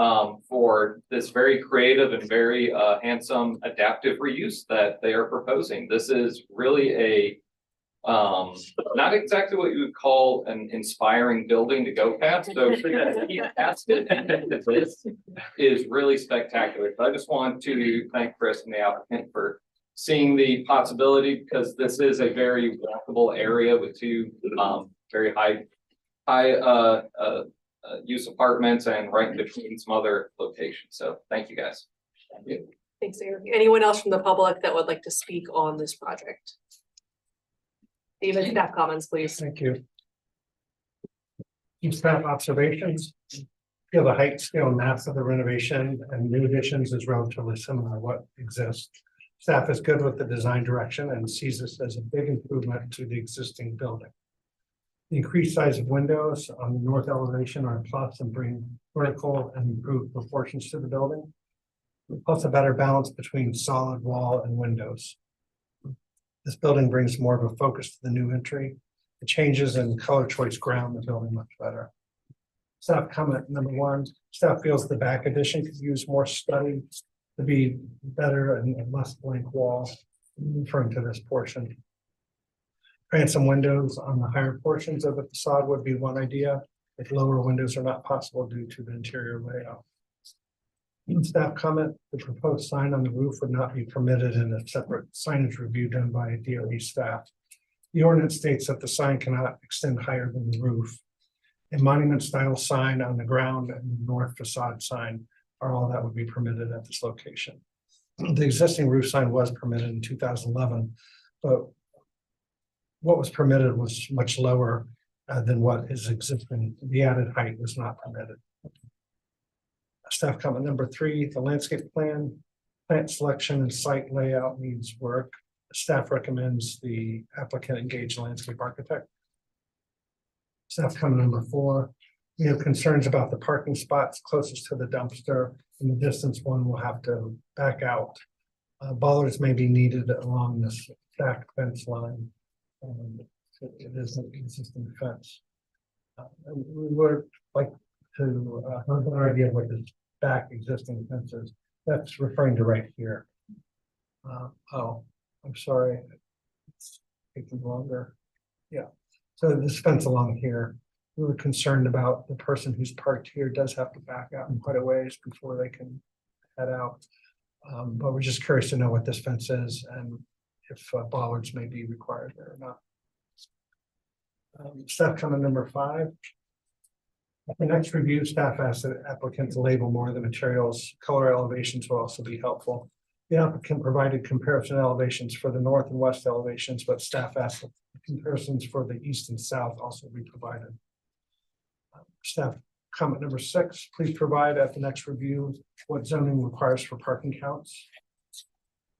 K: for this very creative and very handsome adaptive reuse that they are proposing. This is really a not exactly what you would call an inspiring building to go past. So past it, this is really spectacular. So I just want to thank Chris and the applicant for seeing the possibility, because this is a very walkable area with two very high use apartments and right in between some other locations. So thank you guys. Thank you.
A: Thanks, Eric. Anyone else from the public that would like to speak on this project? David, staff comments, please.
B: Thank you. Some staff observations. Feel the height, scale, and mass of the renovation and new additions is relatively similar to what exists. Staff is good with the design direction and sees this as a big improvement to the existing building. The increased size of windows on the north elevation are a plus and bring vertical and improved proportions to the building. Plus a better balance between solid wall and windows. This building brings more of a focus to the new entry. The changes in color choice ground the building much better. Staff comment number one, staff feels the back addition could use more study to be better and less blank wall, referring to this portion. Transom windows on the higher portions of the facade would be one idea, if lower windows are not possible due to the interior layout. Staff comment, the proposed sign on the roof would not be permitted in a separate signage review done by DRB staff. The ordinance states that the sign cannot extend higher than the roof. A monument style sign on the ground and the north facade sign are all that would be permitted at this location. The existing roof sign was permitted in 2011, but what was permitted was much lower than what is existing. The added height was not permitted. Staff comment number three, the landscape plan, plant selection and site layout needs work. Staff recommends the applicant engage a landscape architect. Staff comment number 4, we have concerns about the parking spots closest to the dumpster. In the distance, one will have to back out. Bollards may be needed along this stacked fence line. It is an existing fence. And we would like to have an idea of what this back existing fence is. That's referring to right here. Oh, I'm sorry. It's taking longer. Yeah. So this fence along here, we were concerned about the person who's parked here does have to back out in quite a ways before they can head out. But we're just curious to know what this fence is and if bollards may be required there or not. Staff comment number 5. At the next review, staff asked the applicant to label more of the materials. Color elevations will also be helpful. The applicant provided comparison elevations for the north and west elevations, but staff asked that comparisons for the east and south also be provided. Staff comment number 6, please provide at the next review what zoning requires for parking counts.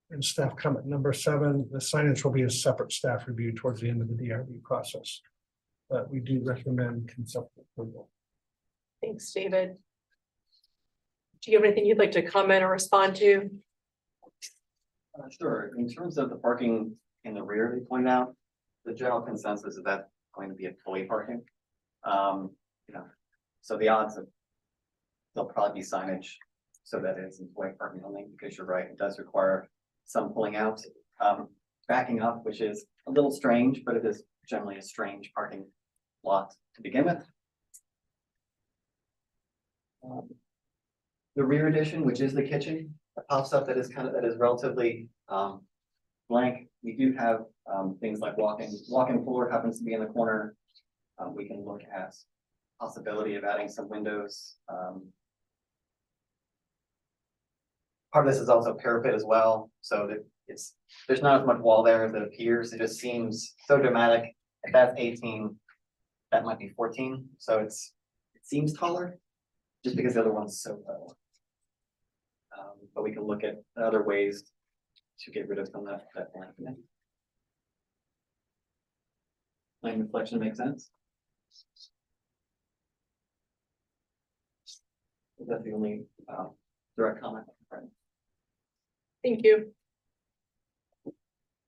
B: And staff comment number 7, the signage will be a separate staff review towards the end of the DRB process. But we do recommend conceptual approval.
A: Thanks, David. Do you have anything you'd like to comment or respond to?
J: Sure. In terms of the parking in the rear, they point out, the general consensus is that going to be employee parking. You know, so the odds of there'll probably be signage so that it's employee parking only, because you're right, it does require some pulling out, backing up, which is a little strange, but it is generally a strange parking lot to begin with. The rear addition, which is the kitchen, pops up that is relatively blank. We do have things like walk-in floor happens to be in the corner. We can look at possibility of adding some windows. Part of this is also parapet as well, so that there's not as much wall there as it appears. It just seems so dramatic. If that's 18, that might be 14. So it seems taller, just because the other one's so low. But we can look at other ways to get rid of some of that blank. Line reflection makes sense. Is that the only direct comment?
A: Thank you.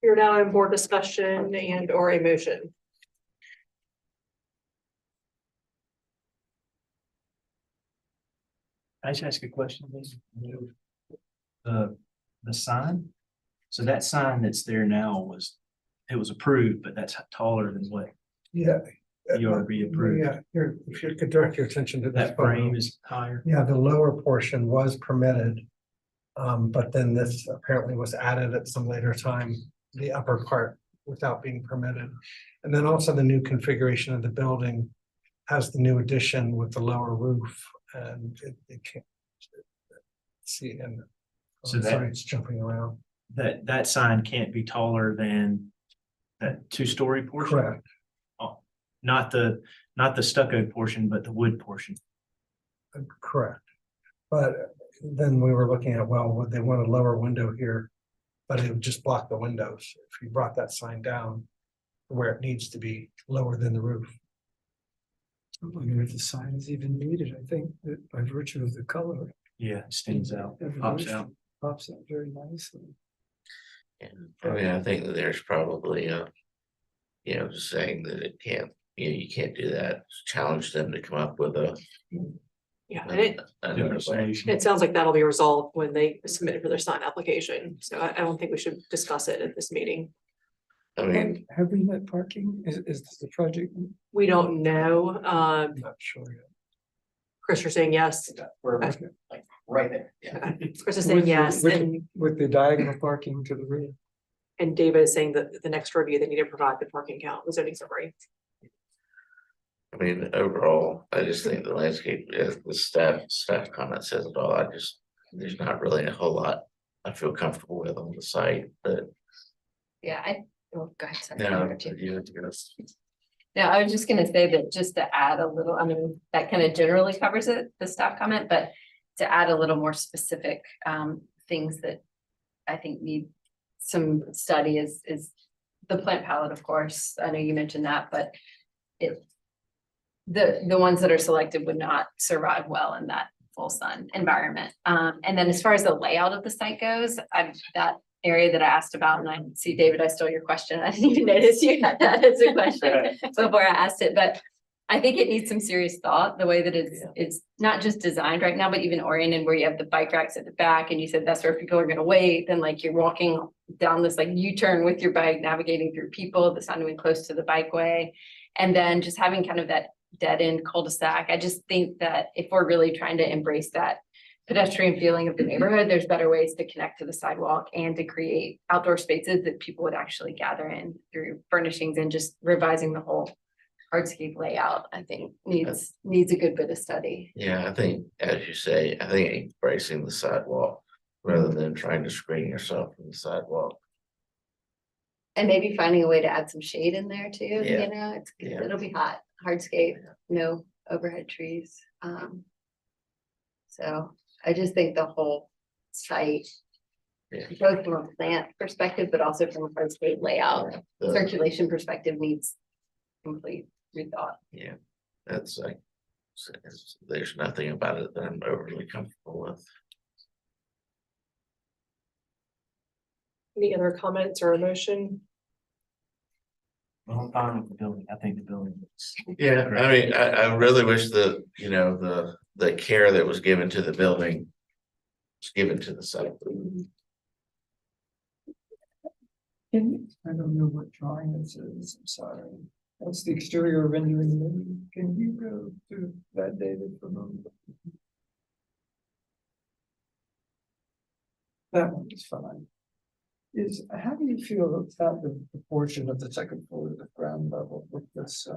A: You're now in board discussion and or a motion.
E: I just ask a question, please? The sign, so that sign that's there now it was approved, but that's taller than what
B: Yeah.
E: DRB approved.
B: Yeah, here, if you could direct your attention to this
E: That frame
B: photo.
E: is higher.
B: Yeah, the lower portion was permitted. But then this apparently was added at some later time, the upper part without being permitted. And then also the new configuration of the building has the new addition with the lower roof and it can't see and
E: So that-
B: sorry, it's jumping around.
E: That sign can't be taller than that 2-story portion.
B: Correct.
E: Not the stucco portion, but the wood portion.
B: Correct. But then we were looking at, well, would they want a lower window here? But it would just block the windows. If you brought that sign down where it needs to be lower than the roof.
D: I wonder if the sign is even needed. I think that by virtue of the color.
E: Yeah, it stands out, pops out.
D: Pops out very nicely.
F: And I mean, I think that there's probably saying that it can't, you can't do that, challenge them to come up with
A: Yeah, and
F: another way.
A: it sounds like that'll be resolved when they submit it for their sign application. So I don't think we should discuss it at this meeting.
F: I mean,
D: Have we met parking? Is this the project?
A: We don't know.
B: I'm not sure yet.
A: Chris, you're saying yes.
J: We're
A: Okay.
J: like right there. Yeah.
A: Okay. Chris is saying
D: With the-
A: yes,
D: with the-
A: and
D: With the diagonal parking to the rear.
A: David is saying that the next review, they need to provide the parking count, the zoning summary.
F: I mean, overall, I just think the landscape, the staff comment says it all. There's not really a whole lot I feel comfortable with on the site, but.
I: Yeah, go ahead, sorry.
F: No,
I: I interrupted you.
F: you have to go.
I: No, I was just gonna say that just to add a little, I mean, that kind of generally covers it, the staff comment, but to add a little more specific things that I think need some study is the plant palette, of course. I know you mentioned that, but the ones that are selected would not survive well in that full sun environment. And then as far as the layout of the site goes, that area that I asked about, and I see, David, I stole your question. I didn't even notice you had that as a question before I asked it, but I think it needs some serious thought, the way that it's not just designed right now, but even oriented where you have the bike racks at the back and you said that's where people are gonna wait. Then like you're walking down this like U-turn with your bike, navigating through people that's not even close to the bikeway. And then just having kind of that dead end cul-de-sac. I just think that if we're really trying to embrace that pedestrian feeling of the neighborhood, there's better ways to connect to the sidewalk and to create outdoor spaces that people would actually gather in through furnishings, and just revising the whole hardscape layout, I think needs a good bit of study.
F: Yeah, I think, as you say, I think embracing the sidewalk rather than trying to screen yourself from the sidewalk.
I: And maybe finding a way to add some shade in there too,
F: Yeah.
I: you know,
F: Yeah.
I: it'll be hot, hardscape, no overhead trees. So I just think the whole site,
F: Yeah.
I: both from a plant perspective, but also from a hardscape layout,
F: The-
I: circulation perspective needs complete rethought.
F: Yeah, that's like, there's nothing about it that I'm overly comfortable with.
A: Any other comments or emotion?
E: Well, I'm fine with the building. I think the building looks.
F: Yeah, I mean, I really wish that, you know, the care that was given to the building was given to the site.
D: I don't know what drawing this is, I'm sorry. That's the exterior rendering. Can you go to that, David, for a moment? That one is fine. How do you feel about the proportion of the second floor to the ground level with this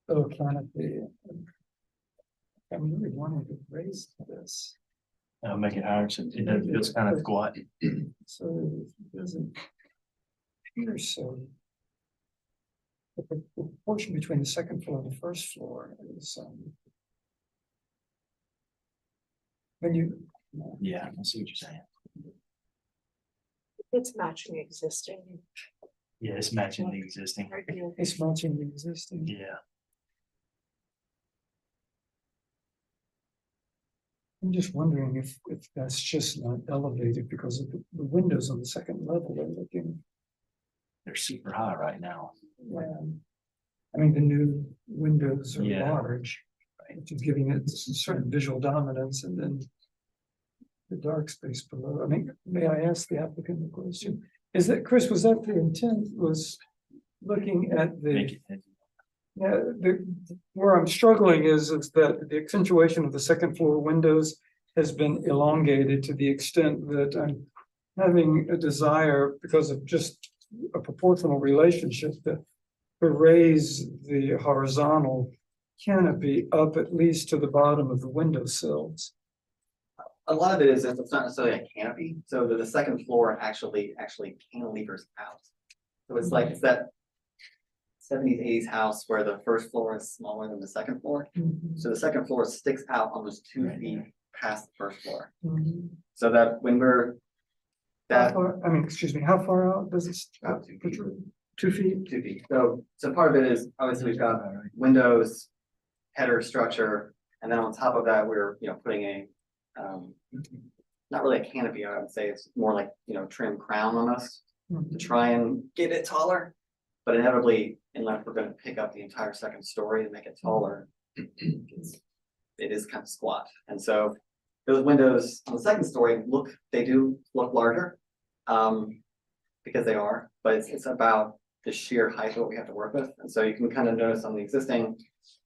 D: little canopy? I'm really wanting to raise this.
E: Make it higher, so it doesn't, it's kind of squat.
D: So it doesn't appear so. The proportion between the second floor and the first floor is when you.
E: Yeah, I see what you're saying.
A: It's matching existing.
E: Yeah, it's matching the existing.
D: It's matching the existing.
E: Yeah.
D: I'm just wondering if that's just not elevated because of the windows on the second level are looking.
E: They're super high right now.
D: I mean, the new windows are
E: Yeah.
D: large, which is giving it a certain visual dominance, and then the dark space below. I mean, may I ask the applicant a question? Is that, Chris, was that the intent, was looking at the, where I'm struggling is that the accentuation of the second floor windows has been elongated to the extent that I'm having a desire, because of just a proportional relationship, to raise the horizontal canopy up at least to the bottom of the window sills.
J: A lot of it is, it's not necessarily a canopy, so the second floor actually cantilevers out. So it's like, it's that 70s, 80s house where the first floor is smaller than the second floor. So the second floor sticks out almost 2 feet past the first floor. So that when we're,
D: Excuse me, how far out does it?
J: About 2 feet.
D: protrude? 2 feet?
J: 2 feet. So part of it is, obviously, we've got windows, header structure, and then on top of that, we're, putting a, not really a canopy, I would say, it's more like, trim crown almost, to try and get it taller. But inevitably, unless we're gonna pick up the entire second story and make it taller, it is kind of squat. And so those windows on the second story they do look larger, because they are, but it's about the sheer height that we have to work with. And so you can kind of notice on the existing,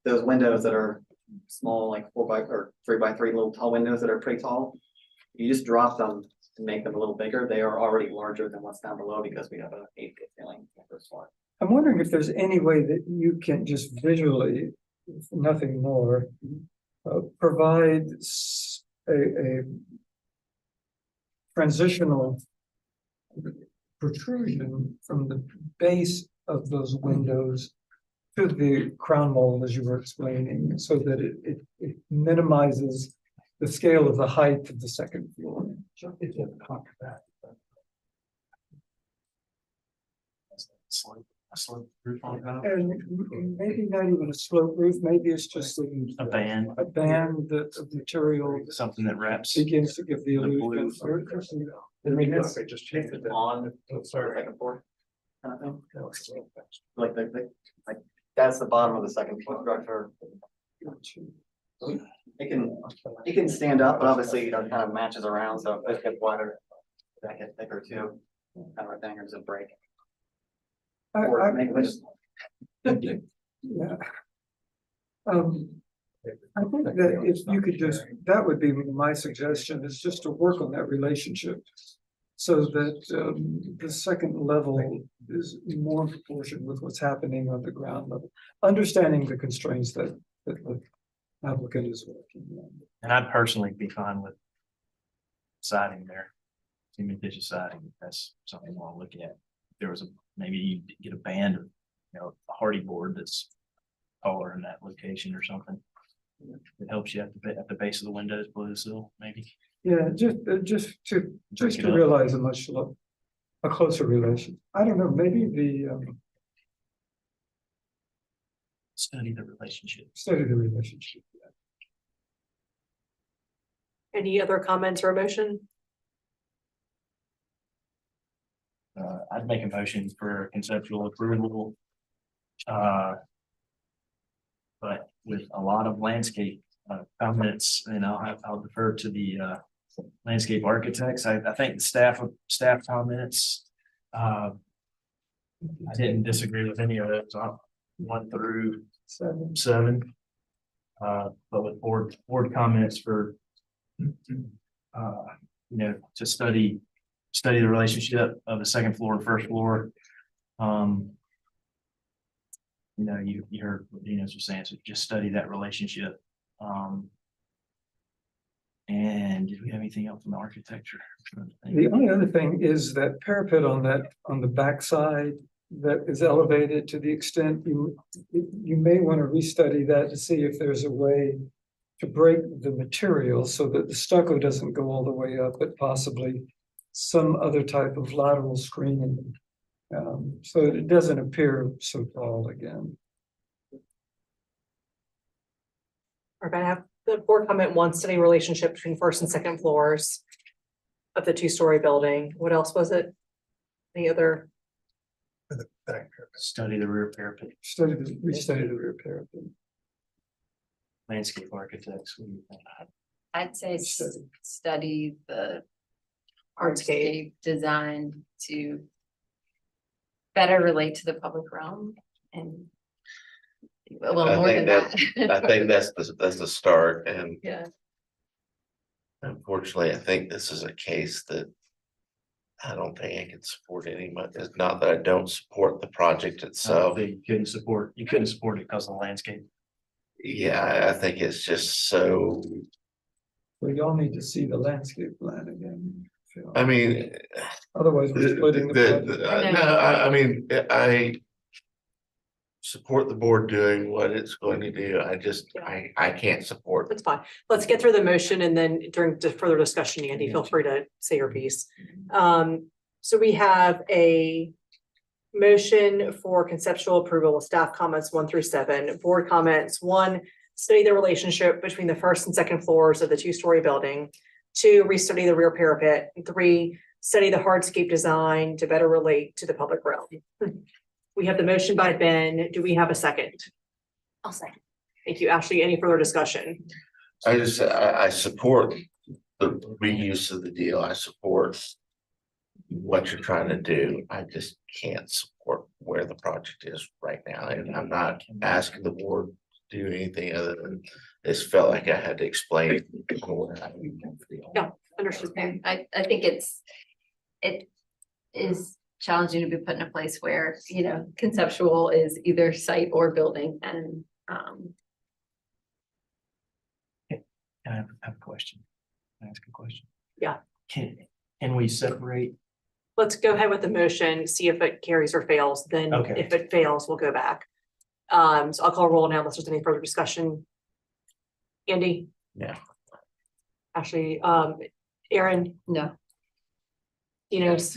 J: those windows that are small, like 3x3 little tall windows that are pretty tall. You just drop them to make them a little bigger. They are already larger than what's down below because we have an 8-foot ceiling on the first floor.
D: I'm wondering if there's any way that you can just visually, if nothing more, provide a transitional protrusion from the base of those windows to the crown mold, as you were explaining, so that it minimizes the scale of the height of the second floor.
E: A slope roof on top,
D: And maybe not even a slope roof, maybe it's just
E: a band,
D: a band that of material
E: something that wraps.
D: begins to give the
E: The blue.
D: illusion.
B: I mean, I just changed it.
J: On
B: Oh,
J: the
B: sorry.
J: second floor. Kind of thing, like like, that's the bottom of the second floor structure. It can stand up, but obviously, you know, it kind of matches around, so if it gets wider, that gets thicker too. Kind of a thing, or does it break? Or maybe we just.
D: Yeah. I think that if you could just, that would be my suggestion, is just to work on that relationship. So that the second level is more in proportion with what's happening on the ground level, understanding the constraints that the applicant is working on.
E: And I'd personally be fine with siding there. Cementitious siding, if that's something you want to look at. If there was maybe you get a band of, you know, a hardy board that's taller in that location or something. It helps you at the base of the windows below the sill, maybe.
D: Yeah, just to realize a closer relation. I don't know, maybe
E: Study the relationship.
D: study the relationship.
A: Any other comments or motion?
E: I'd make a motion for conceptual approval. But with a lot of landscape comments, and I'll defer to the landscape architects. I think the staff comments. I didn't disagree with any of those. 1 through 7. But with board comments for you know, to study the relationship of the second floor and first floor. You know, you heard what Dina's was saying, so just study that relationship. And did we have anything else in the architecture?
D: The only other thing is that parapet on the backside that is elevated to the extent you may want to restudy that to see if there's a way to break the material so that the stucco doesn't go all the way up, but possibly some other type of lateral screening. So that it doesn't appear so tall again.
A: We're gonna have the board comment one, study relationship between first and second floors of the 2-story building. What else was it? Any other?
B: For the back.
E: Study the rear parapet.
D: Restudy the rear parapet.
E: Landscape architects. What do you think?
I: I'd say study the
A: Hardscape.
I: hardscape design to better relate to the public realm and well,
F: I
I: more than
F: think
I: that.
F: I think that's the start, and
I: Yeah,
F: unfortunately, I think this is a case that I don't think I can support anybody. It's not that I don't support the project itself.
E: You couldn't support it because of the landscape.
F: Yeah, I think it's just so,
D: So y'all need to see the landscape plan again.
F: I mean.
D: Otherwise, we're splitting the project.
F: I mean, I support the board doing what it's going to do. I can't support.
A: That's fine. Let's get through the motion and then during further discussion, Andy, feel free to say your piece. So we have a motion for conceptual approval of staff comments 1 through 7, board comments. 1, study the relationship between the first and second floors of the 2-story building. 2, restudy the rear parapet. 3, study the hardscape design to better relate to the public realm. We have the motion by Ben. Do we have a second? I'll second. Thank you, Ashley. Any further discussion?
F: I support the reuse of the deal. I support what you're trying to do. I just can't support where the project is right now. And I'm not asking the board to do anything other than this felt like I had to explain.
A: Yeah, understood.
I: I think it is challenging to be put in a place where, you know, conceptual is either site or building and
E: I have a question. Can I ask a question?
A: Yeah.
E: Can we separate?
A: Let's go ahead with the motion, see if it carries or fails, then
E: Okay.
A: if it fails, we'll go back. So I'll call roll now unless there's any further discussion. Andy?
F: Yeah.
A: Ashley, Aaron,
I: no.
A: Dinos,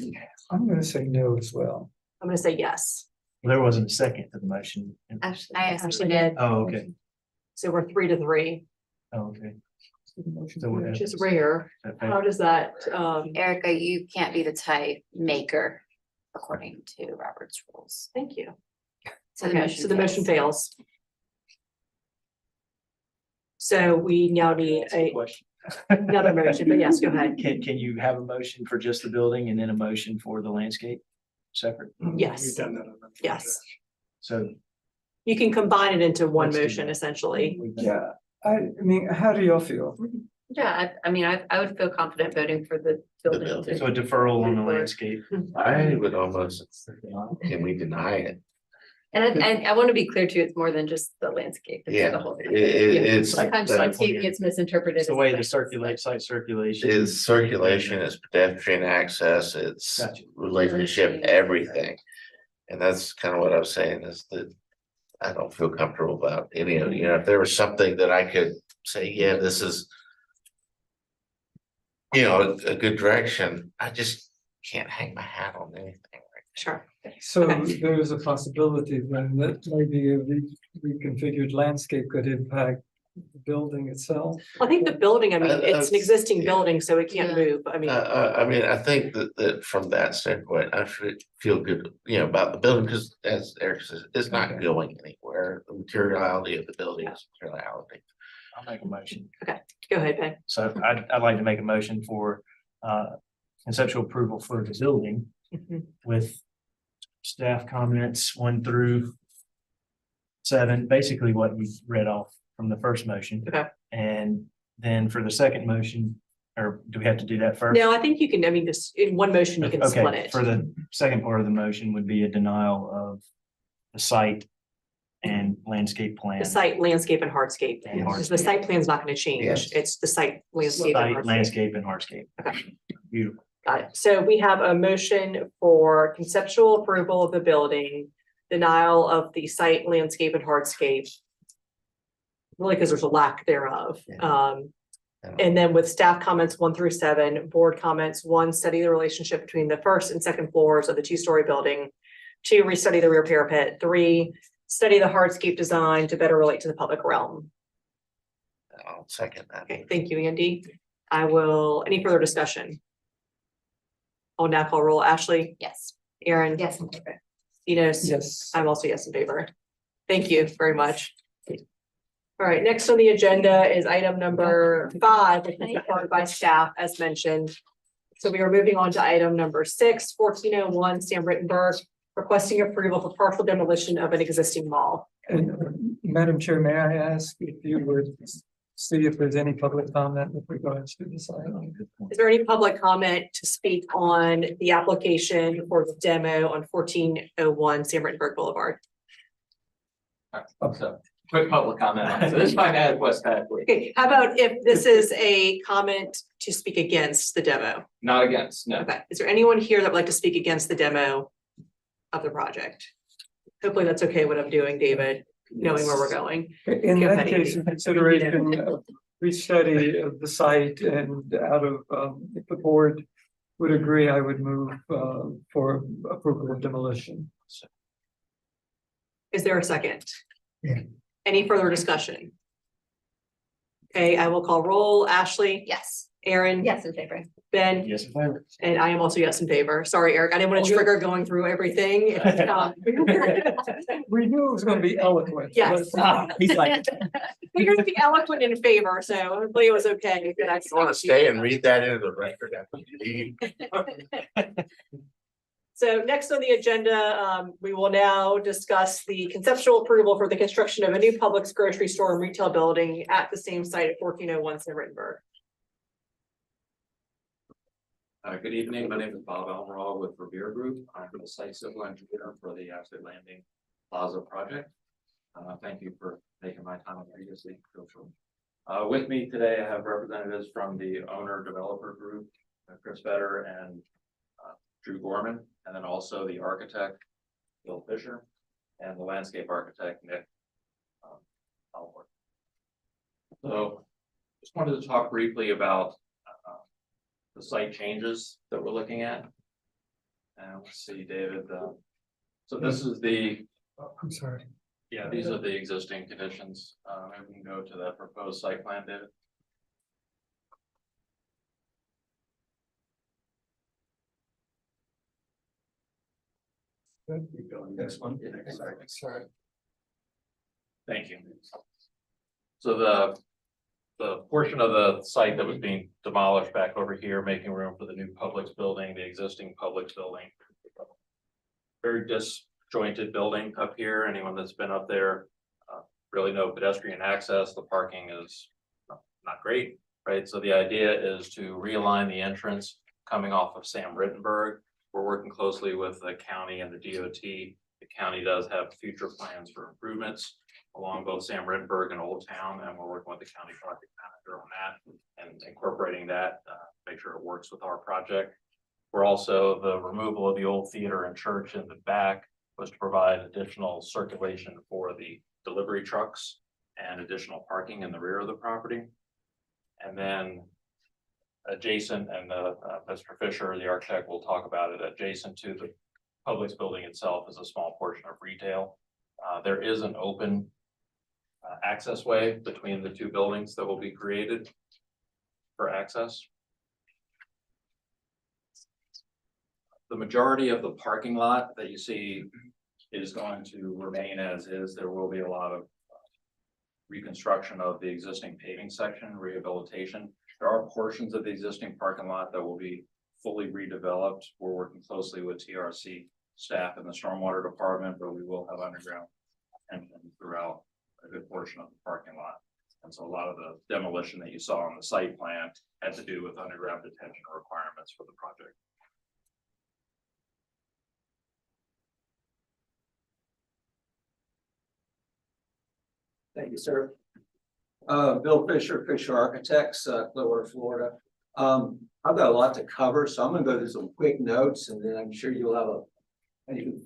D: I'm gonna say no as well.
A: I'm gonna say yes.
E: There wasn't a second to the motion.
I: Actually,
A: I actually did.
E: Oh, okay.
A: So we're 3-3,
E: Oh, okay. So
A: which is rare.
E: okay.
A: How does that,
L: Erica, you can't be the tie maker according to Robert's rules.
A: thank you.
L: So the
A: Okay,
L: motion
A: so the motion
L: fails.
A: fails. So we now need
E: Question.
A: another motion, but yes, go ahead.
E: Can you have a motion for just the building and then a motion for the landscape separate?
A: Yes.
B: We've done that on the-
A: Yes,
E: So.
A: you can combine it into one
E: Let's do
A: motion
E: that.
A: essentially.
D: Yeah, I mean, how do y'all feel?
I: Yeah, I mean, I would feel confident voting for the building.
F: building.
E: So a deferral on the landscape.
F: I would almost, can we deny it?
I: And I want to be clear too, it's more than just the landscape. it's
F: Yeah,
I: the whole thing.
F: it's.
I: Sometimes landscape gets misinterpreted.
E: It's the
I: as
E: way
I: like-
E: the site circulation.
F: It's circulation, it's pedestrian access, it's
E: Gotcha.
F: relationship, everything. And that's kind of what I was saying is that I don't feel comfortable about any of, if there was something that I could say, yeah, this is. A good direction, I just can't hang my hat on anything.
A: Sure.
D: So
A: Okay.
D: there is a possibility then that maybe a reconfigured landscape could impact the building itself.
A: I think the building, I mean, it's an existing
F: yeah.
A: building, so it can't
I: Yeah.
A: move. I mean,
F: I mean, I think that from that standpoint, I should feel good, about the building, because as Eric says, it's not
D: Okay.
F: going anywhere. The materiality of the building is materiality.
E: I'll make a motion.
A: go ahead, Ben.
E: So I'd like to make a motion for conceptual approval for the building
A: Mhm.
E: with staff comments 1 through 7, basically what we read off from the first motion.
A: Okay.
E: And then for the second motion, or do we have to do that first?
A: No, I think you can, I mean, this, in one motion, you can split
E: Okay,
A: it.
E: for the second part of the motion would be a denial of the site and landscape plan.
A: The site, landscape and hardscape.
E: And
A: Because the
E: hardscape.
A: site plan's not gonna change.
F: Yes.
A: It's the site, landscape and
E: Site,
A: hardscape.
E: landscape and hardscape.
A: Okay.
E: Beautiful.
A: Got it. So we have a motion for conceptual approval of the building, denial of the site, landscape and hardscape. Really, because there's a lack thereof. And then with staff comments 1 through 7, board comments, 1, study the relationship between the first and second floors of the 2-story building. 2, restudy the rear parapet. 3, study the hardscape design to better relate to the public realm.
F: I'll second that.
A: Okay, thank you, Andy. Any further discussion? I'll now call roll. Ashley,
L: Yes.
A: Aaron.
I: Yes.
A: Enos.
D: Yes.
A: I'm also yes in favor. Thank you very much. All right, next on the agenda is item number 5, which is reported by staff as mentioned. So we are moving on to item number 6, 1401 Sam Rittenberg, requesting approval for partial demolition of an existing mall.
D: And Madam Chair, may I ask if you would see if there's any public comment with regards to this item?
A: Is there any public comment to speak on the application for the demo on 1401 Sam Rittenberg Boulevard?
K: So, quick public comment on this. So this might add West Hadley,
A: Okay, how about if this is a comment to speak against the demo?
K: not against, no.
A: Okay, is there anyone here that would like to speak against the demo of the project? Hopefully that's okay what I'm doing, David, knowing where we're going.
D: In
A: Go
D: that
A: ahead,
D: case,
A: Andy.
D: in consideration of restudy of the site and out of, if the board would agree, I would move for approval of demolition.
A: Is there a second?
B: Yeah.
A: Any further discussion? Okay, I will call roll. Ashley,
L: Yes.
A: Aaron.
I: Yes, in favor.
A: Ben,
E: Yes, in favor.
A: and I am also yes in favor. Sorry, Eric, I didn't want to trigger going through everything.
D: We knew it was gonna be eloquent.
A: Yes.
D: but-
E: He's like,
A: You're gonna be eloquent in favor, so hopefully it was okay.
F: I just want to stay and read that into the record after you leave.
A: So next on the agenda, we will now discuss the conceptual approval for the construction of a new Publix grocery store and retail building at the same site at 1401 Sam Rittenberg.
M: Good evening, my name is Bob Almerall with Revere Group. I'm the site civil engineer for the Asset Landing Plaza project. Thank you for taking my time previously. With me today, I have representatives from the owner developer group, Chris Vedder and Drew Gorman, and then also the architect, Bill Fisher, and the landscape architect, Nick Alford. So just wanted to talk briefly about the site changes that we're looking at. And let's see, David, So this is the,
B: I'm sorry.
M: yeah, these are the existing conditions. Maybe we can go to the proposed site plan, David.
C: Next one.
B: Sorry.
M: Thank you. So the portion of the site that was being demolished back over here, making room for the new Publix building, the existing Publix building. Very disjointed building up here. Anyone that's been up there, really no pedestrian access. The parking is not great, right? So the idea is to realign the entrance coming off of Sam Rittenberg. We're working closely with the county and the DOT. The county does have future plans for improvements along both Sam Rittenberg and Old Town, and we're working with the county project manager on that and incorporating that, make sure it works with our project. We're also, the removal of the old theater and church in the back was to provide additional circulation for the delivery trucks and additional parking in the rear of the property. And then adjacent, and Mr. Fisher, the architect, will talk about it, adjacent to the Publix building itself is a small portion of retail. There is an open access way between the two buildings that will be created for access. The majority of the parking lot that you see is going to remain as is. There will be a lot of reconstruction of the existing paving section, rehabilitation. There are portions of the existing parking lot that will be fully redeveloped. We're working closely with TRC staff in the stormwater department, but we will have underground detention throughout a good portion of the parking lot. And so a lot of the demolition that you saw on the site plan had to do with underground detention requirements for the project.
N: Thank you, sir. Bill Fisher, Fisher Architects, Clearwater, Florida. I've got a lot to cover, so I'm gonna go through some quick notes and then I'm sure you'll have I can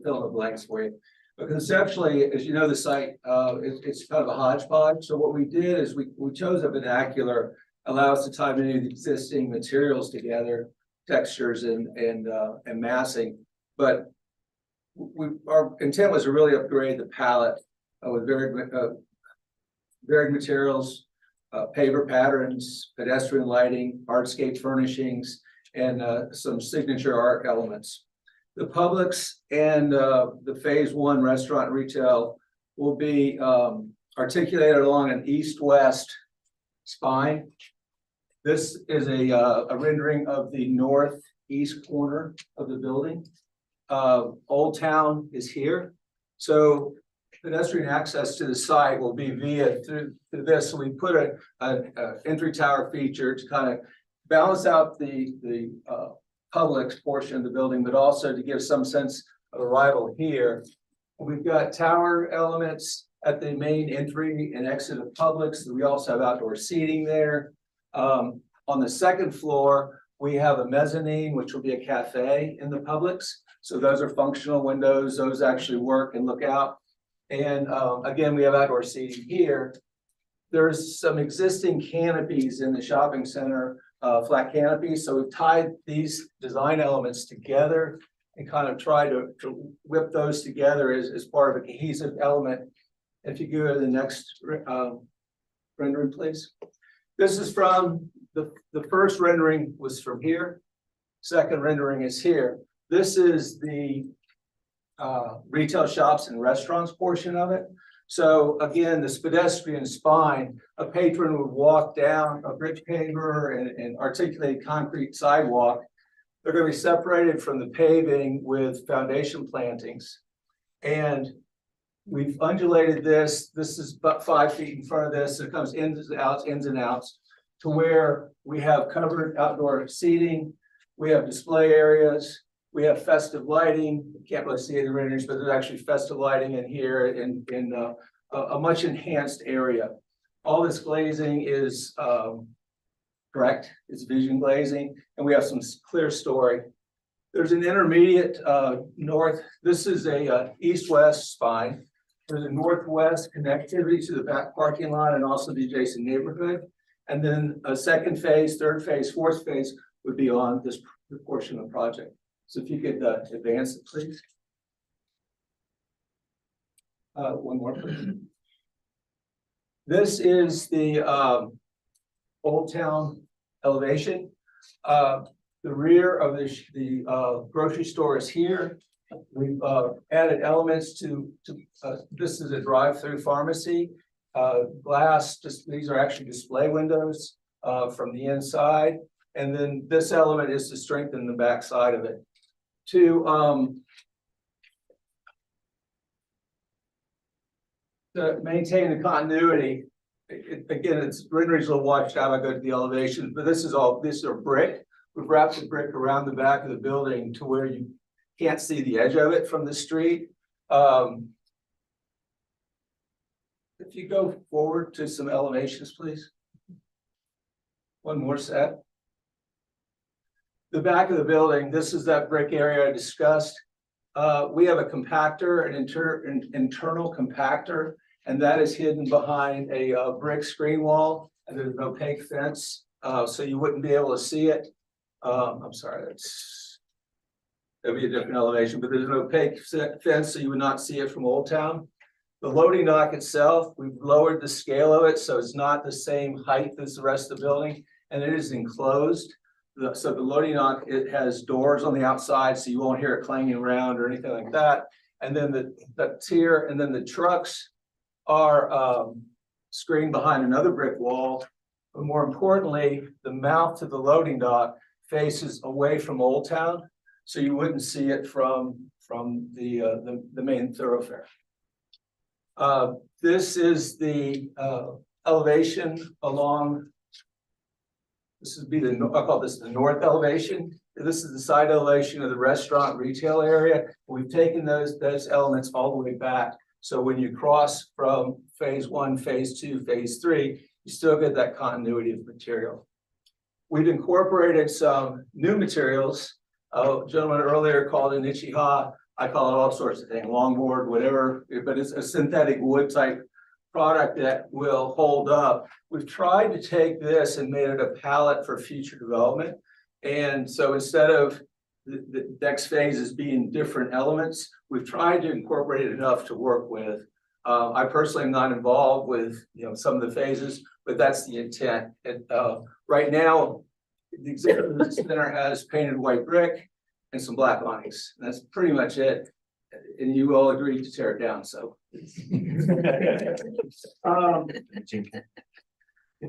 N: fill in the blanks for you. But conceptually, as you know, the site, it's kind of a hodgepodge. So what we did is we chose a vernacular, allow us to tie many of the existing materials together, textures and massing. But our intent was to really upgrade the palette with varied materials, paver patterns, pedestrian lighting, hardscape furnishings, and some signature art elements. The Publix and the phase one restaurant retail will be articulated along an east-west spine. This is a rendering of the northeast corner of the building. Old Town is here. So pedestrian access to the site will be via through this. So we put an entry tower feature to kind of balance out the Publix portion of the building, but also to give some sense of arrival here. We've got tower elements at the main entry and exit of Publix. We also have outdoor seating there. On the second floor, we have a mezzanine, which will be a cafe in the Publix. So those are functional windows. Those actually work and look out. And again, we have outdoor seating here. There's some existing canopies in the shopping center, flat canopies. So we've tied these design elements together and kind of try to whip those together as part of a cohesive element. If you go to the next rendering, please. This is from the first rendering was from here. Second rendering is here. This is the retail shops and restaurants portion of it. So again, this pedestrian spine, a patron would walk down a brick paver and articulated concrete sidewalk. They're going to be separated from the paving with foundation plantings. And we've undulated this. This is about 5 feet in front of this. It comes ins and outs to where we have covered outdoor seating. We have display areas. We have festive lighting. You can't really see the renderings, but there's actually festive lighting in here in a much enhanced area. All this glazing is correct. It's vision glazing, and we have some clear story. There's an intermediate north. This is a east-west spine. There's a northwest connectivity to the back parking lot and also the adjacent neighborhood. And then a second phase, third phase, fourth phase would be on this portion of the project. So if you could advance it, please. one more. Please. This is the Old Town elevation. The rear of the grocery store is here. We've added elements to this is a drive-through pharmacy. Glass, these are actually display windows from the inside. And then this element is to strengthen the back side of it. To maintain the continuity, again, it's renderings a little washed out. I go to the elevation, but this is brick. We've wrapped the brick around the back of the building to where you can't see the edge of it from the street. If you go forward to some elevations, please. One more set. The back of the building, this is that brick area I discussed. We have a compactor, an internal compactor, and that is hidden behind a brick screen wall, and there's an opaque fence, so you wouldn't be able to see it. I'm sorry, that'd be a different elevation, but there's an opaque fence, so you would not see it from Old Town. The loading dock itself, we've lowered the scale of it, so it's not the same height as the rest of the building, and it is enclosed. So the loading dock, it has doors on the outside, so you won't hear it clanging around or anything like that. And then that's here, and then the trucks are screened behind another brick wall. But more importantly, the mouth to the loading dock faces away from Old Town, so you wouldn't see it from the main thoroughfare. This is the elevation along. This would be I call this the north elevation. This is the side elevation of the restaurant retail area. We've taken those elements all the way back. So when you cross from phase 1, phase 2, phase 3, you still get that continuity of material. We've incorporated some new materials. A gentleman earlier called it Ichiha. I call it all sorts of things, longboard, whatever, but it's a synthetic wood type product that will hold up. We've tried to take this and made it a palette for future development. And so instead of the next phases being different elements, we've tried to incorporate it enough to work with. I personally am not involved with some of the phases, but that's the intent. Right now, the exhibit center has painted white brick and some black awnings. That's pretty much it. And you all agreed to tear it down, so. If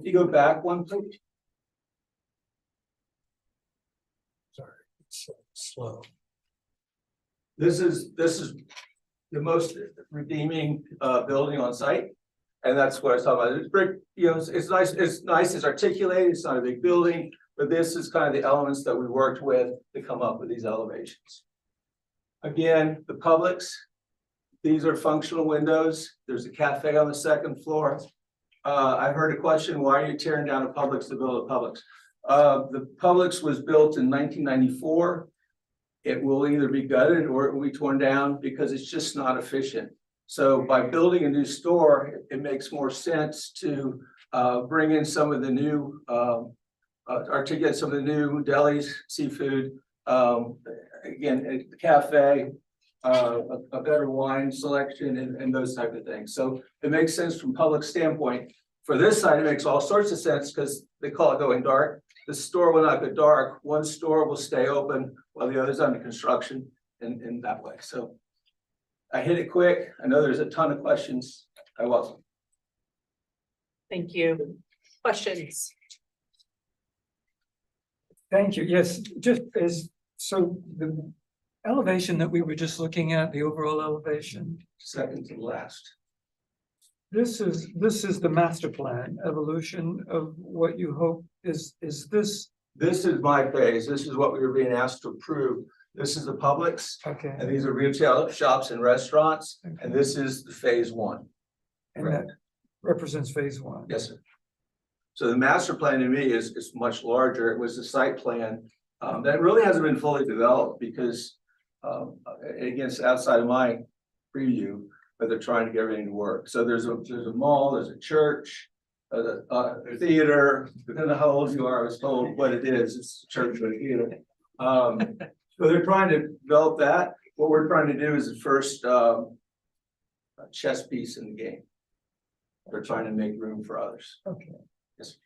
N: you go back one, please.
B: Sorry, it's so slow.
N: This is the most redeeming building on site, and that's what I was talking about. It's brick, it's nice. It's nice. It's articulated. It's not a big building, but this is kind of the elements that we worked with to come up with these elevations. Again, the Publix. These are functional windows. There's a cafe on the second floor. I heard a question, why are you tearing down a Publix to build a Publix? The Publix was built in 1994. It will either be gutted or it will be torn down because it's just not efficient. So by building a new store, it makes more sense to bring in some of the new, articulate some of the new delis, seafood, again, a cafe, a better wine selection and those type of things. So it makes sense from public standpoint. For this side, it makes all sorts of sense because they call it going dark. The store will not go dark. One store will stay open while the other's under construction in that way. So I hit it quick. I know there's a ton of questions. I welcome.
A: Thank you. Questions?
D: Thank you. Yes, just so the elevation that we were just looking at, the overall elevation.
N: Second to last.
D: This is the master plan evolution of what you hope is this.
N: This is my phase. This is what we were being asked to approve. This is the Publix.
D: Okay.
N: And these are retail shops and restaurants. Okay. And this is the phase 1.
D: And that represents phase 1.
N: Yes, sir. So the master plan to me is much larger. It was the site plan that really hasn't been fully developed because again, it's outside of my preview, but they're trying to get everything to work. So there's a mall, there's a church, a theater. Depending on how old you are, I was told what it is. It's a church or a theater. So they're trying to develop that. What we're trying to do is at first chess piece in the game. They're trying to make room for others.
D: Okay.
N: Yes.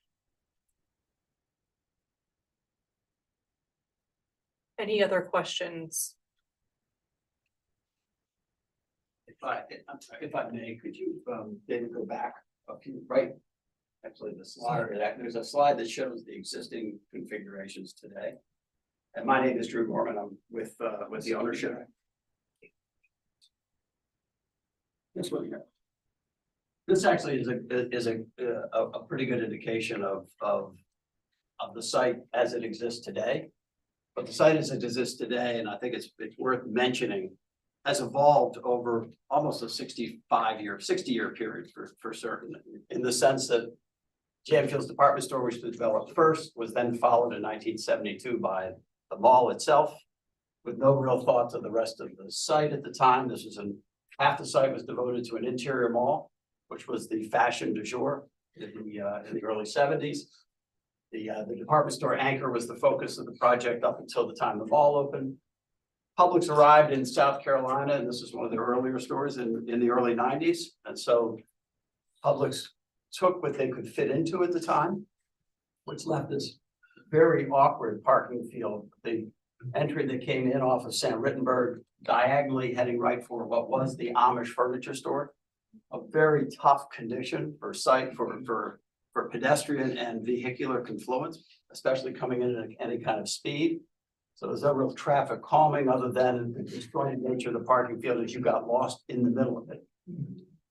A: Any other questions?
O: If I may, could you, David, go back a few, right? Actually, the slide, there's a slide that shows the existing configurations today. And my name is Drew Gorman. I'm with the ownership. This one here. This actually is a pretty good indication of the site as it exists today. But the site as it exists today, and I think it's worth mentioning, has evolved over almost a 60-year period for certain, in the sense that Jam Field's department store, which was developed first, was then followed in 1972 by the mall itself, with no real thought to the rest of the site at the time. This was half the site was devoted to an interior mall, which was the fashion du jour in the early 70s. The department store anchor was the focus of the project up until the time the mall opened. Publix arrived in South Carolina, and this is one of their earlier stores in the early 90s. And so Publix took what they could fit into at the time, which left this very awkward parking field. The entry that came in off of St. Rittenberg, diagonally heading right for what was the Amish furniture store. A very tough condition for pedestrian and vehicular confluence, especially coming in at any kind of speed. So there's no real traffic calming other than the disjointed nature of the parking field as you got lost in the middle of it.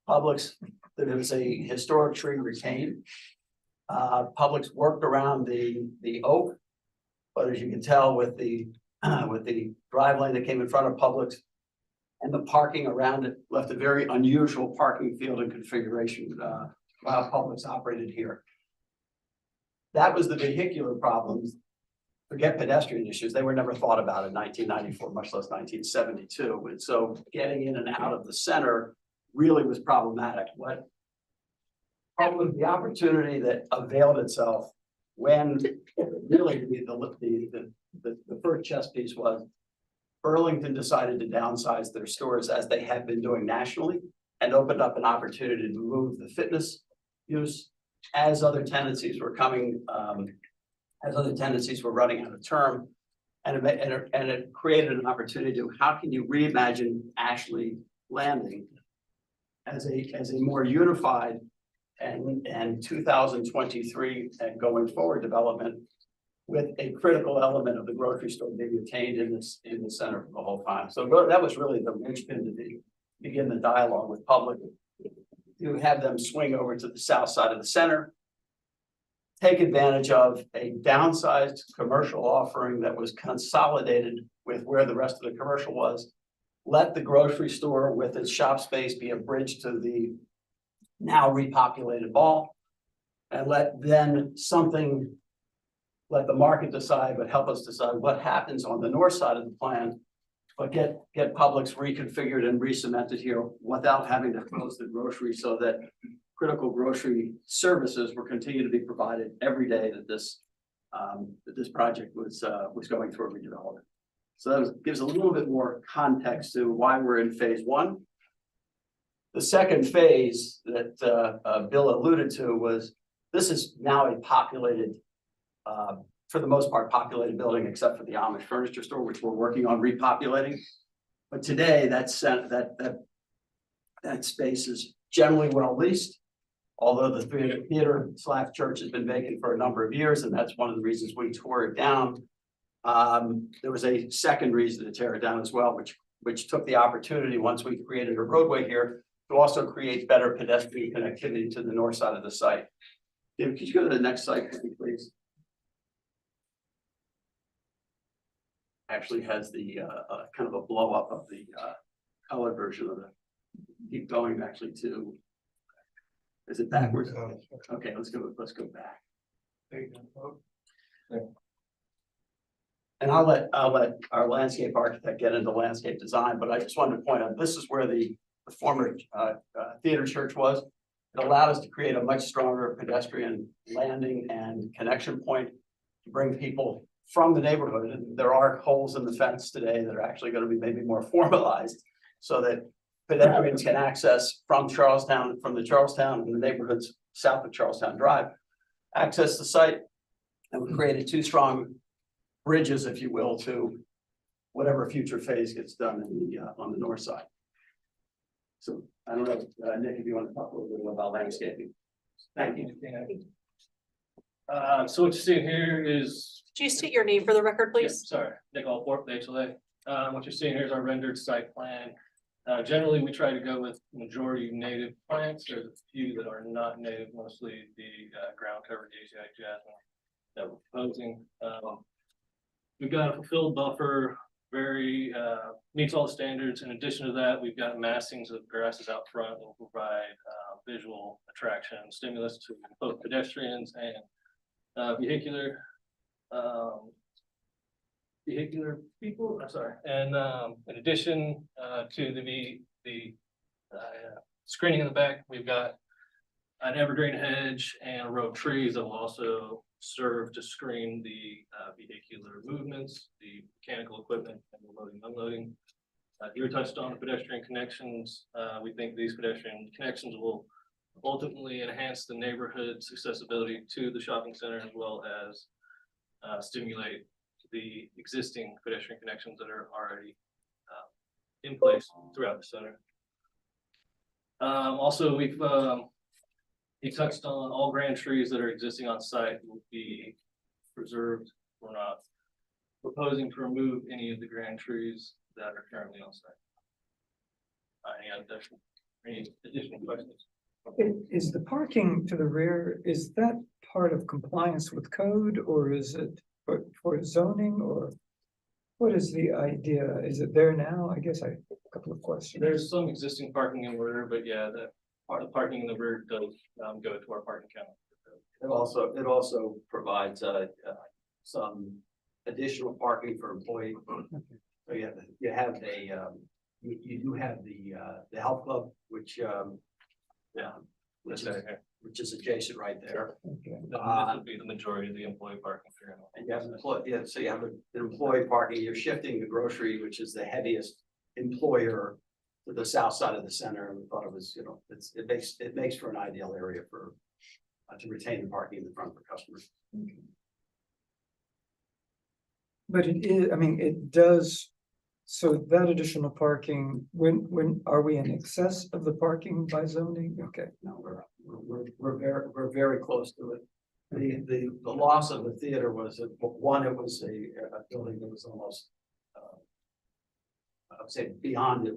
O: Publix, there was a historic tree retained. Publix worked around the oak, but as you can tell with the drive lane that came in front of Publix and the parking around it left a very unusual parking field and configuration while Publix operated here. That was the vehicular problems. Forget pedestrian issues. They were never thought about in 1994, much less 1972. And so getting in and out of the center really was problematic. What probably the opportunity that availed itself when really the first chess piece was Burlington decided to downsize their stores as they had been doing nationally and opened up an opportunity to move the fitness use as other tendencies were coming, as other tendencies were running out of term. And it created an opportunity to, how can you reimagine Ashley Landing as a more unified and 2023 and going forward development with a critical element of the grocery store being retained in the center for the whole time. So that was really the linchpin to begin the dialogue with Publix, to have them swing over to the south side of the center, take advantage of a downsized commercial offering that was consolidated with where the rest of the commercial was, let the grocery store with its shop space be a bridge to the now repopulated mall, and let the market decide, but help us decide what happens on the north side of the plan, but get Publix reconfigured and re-cemented here without having to close the grocery, so that critical grocery services will continue to be provided every day that this project was going through a redevelopment. So that gives a little bit more context to why we're in phase one. The second phase that Bill alluded to was, this is now a populated, for the most part, populated building, except for the Amish furniture store, which we're working on repopulating. But today, that space is generally well leased, although the theater/church has been vacant for a number of years, and that's one of the reasons we tore it down. There was a second reason to tear it down as well, which took the opportunity, once we created a roadway here, to also create better pedestrian connectivity to the north side of the site. David, could you go to the next slide, please? Actually has the kind of a blow up of the color version of the, keep going actually to, is it backwards? Okay, let's go back. There you go. And I'll let our landscape architect get into landscape design, but I just wanted to point out, this is where the former theater church was. It allowed us to create a much stronger pedestrian landing and connection point to bring people from the neighborhood. And there are holes in the fence today that are actually going to be maybe more formalized, so that pedestrians can access from Charlestown, from the Charlestown and the neighborhoods south of Charlestown Drive, access the site. And we created two strong bridges, if you will, to whatever future phase gets done in the, on the north side. So I don't know, Nick, if you want to talk a little bit about landscaping. Thank you.
P: So what you see here is,
A: Could you state your name for the record,
P: yeah,
A: please?
P: sorry, Nick Allport, HLA. What you're seeing here is our rendered site plan. Generally, we try to go with majority native plants. There's a few that are not native, mostly the ground cover Asiatic jasmine that we're proposing. We've got a fulfilled buffer, very meets all the standards. In addition to that, we've got massings of grasses out front that will provide visual attraction, stimulus to both pedestrians and vehicular people. I'm sorry. And in addition to the screening in the back, we've got an evergreen hedge and a row of trees that will also serve to screen the vehicular movements, the mechanical equipment, and the loading and unloading. You touched on the pedestrian connections. We think these pedestrian connections will ultimately enhance the neighborhood's accessibility to the shopping center, as well as stimulate the existing pedestrian connections that are already in place throughout the center. Also, he touched on all grand trees that are existing on site will be preserved. We're not proposing to remove any of the grand trees that are currently on site. Any additional questions?
D: Is the parking to the rear, is that part of compliance with code, or is it for zoning, or what is the idea? Is it there now? I guess a couple of questions.
P: There's some existing parking in the rear, but yeah, the parking in the rear does go to our parking count.
O: It also provides some additional parking for employee. So you have you do have the health club, which which is adjacent right there.
D: Okay.
P: This would be the majority of the employee parking here.
O: And you have so you have an employee parking. You're shifting the grocery, which is the heaviest employer, to the south side of the center. And we thought it was, it makes for an ideal area for to retain the parking in the front for customers.
D: Okay. But it is, I mean, it does, so that additional parking, when are we in excess of the parking by zoning? Okay.
O: No, we're very close to it. The loss of the theater was it was a building that was almost I would say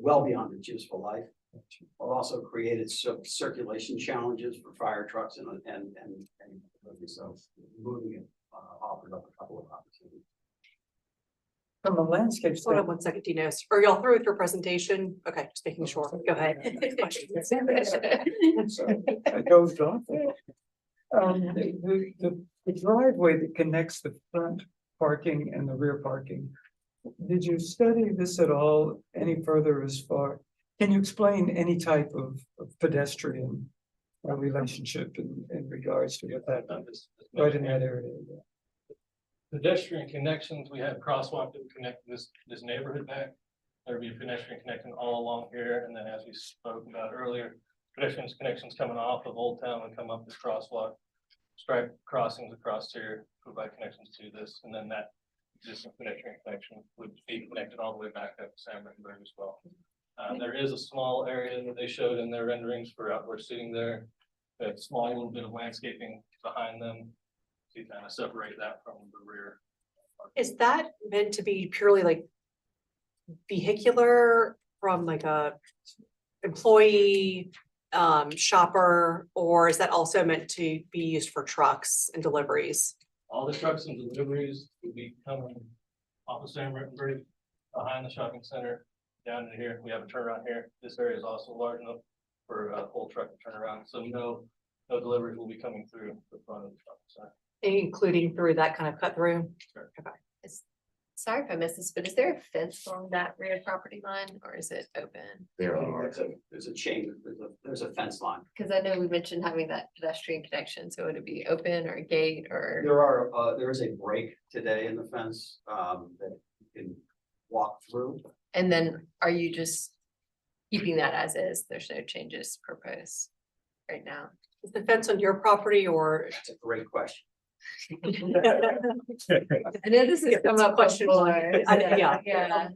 O: well beyond its useful life. It also created some circulation challenges for fire trucks and so moving it offered up a couple of opportunities.
D: From a landscape
A: Hold on
D: standpoint,
A: 1 second, Dinos. Are y'all through with your presentation? Okay, just making sure. Go ahead. Questions?
D: I dozed off. The driveway that connects the front parking and the rear parking, did you study this at all any further as far? Can you explain any type of pedestrian relationship in regards to what that right in that area?
P: Pedestrian connections, we have crosswalk that would connect this neighborhood back. There'd be a pedestrian connection all along here, and then as we spoke about earlier, pedestrian connections coming off of Old Town and come up this crosswalk, stripe crossings across here, provide connections to this, and then that existing pedestrian connection would be connected all the way back up to San Bernardino as well. There is a small area that they showed in their renderings for outdoor seating there, a small little bit of landscaping behind them to kind of separate that from the rear.
A: Is that meant to be purely like vehicular from like a employee shopper, or is that also meant to be used for trucks and deliveries?
P: All the trucks and deliveries would be coming off of San Bernardino behind the shopping center down into here. We have a turnaround here. This area is also large enough for a full truck to turn around. So no deliveries will be coming through the front of the shopping center.
A: Including through that kind of cut through?
P: Sure.
A: Okay.
I: Sorry if I missed this, but is there a fence along that rear property line, or is it open?
O: There's a chain, there's a fence line.
I: Because I know we mentioned having that pedestrian connection, so would it be open or a gate or?
O: There is a break today in the fence that you can walk through.
I: And then are you just keeping that as is. There's no changes proposed right now.
A: Is the fence on your property or?
O: That's a great question.
I: I know this has
A: Yeah,
I: come
A: that's a
I: up
A: question.
I: before.
A: Yeah.
I: Yeah.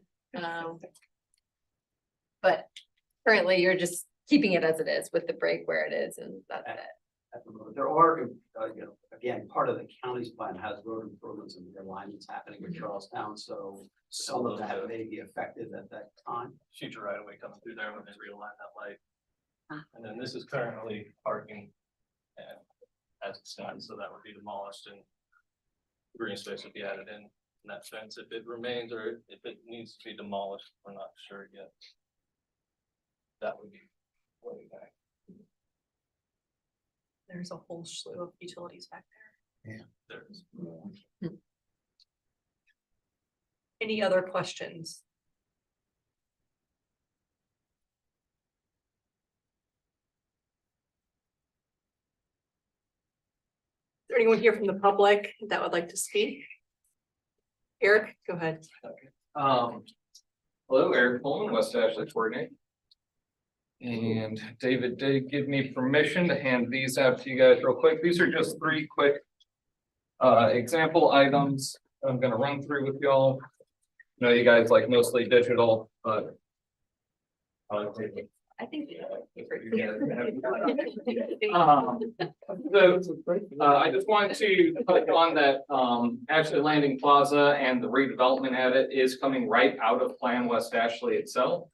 I: But currently you're just keeping it as it is with the break where it is and that's it.
O: At the moment. There are, again, part of the county's plan has road improvements and realignments happening in Charlestown, so some of that may be affected at that time.
P: Future right away coming through there when they realign that light.
L: Ah.
P: And then this is currently parking. As it stands, so that would be demolished and green space would be added in that fence if it remains or if it needs to be demolished, we're not sure yet. That would be way back.
A: There's a whole slew of utilities back there.
P: There is.
A: Any other questions? Is there anyone here from the public that would like to speak? Eric, go ahead.
K: Hello, Eric Coleman, West Ashley Coordinator. And David did give me permission to hand these out to you guys real quick. These are just 3 quick example items I'm gonna run through with y'all. I know you guys like mostly digital, but
I: I think.
K: I just wanted to touch on that, Ashley Landing Plaza and the redevelopment at it is coming right out of Plan West Ashley itself.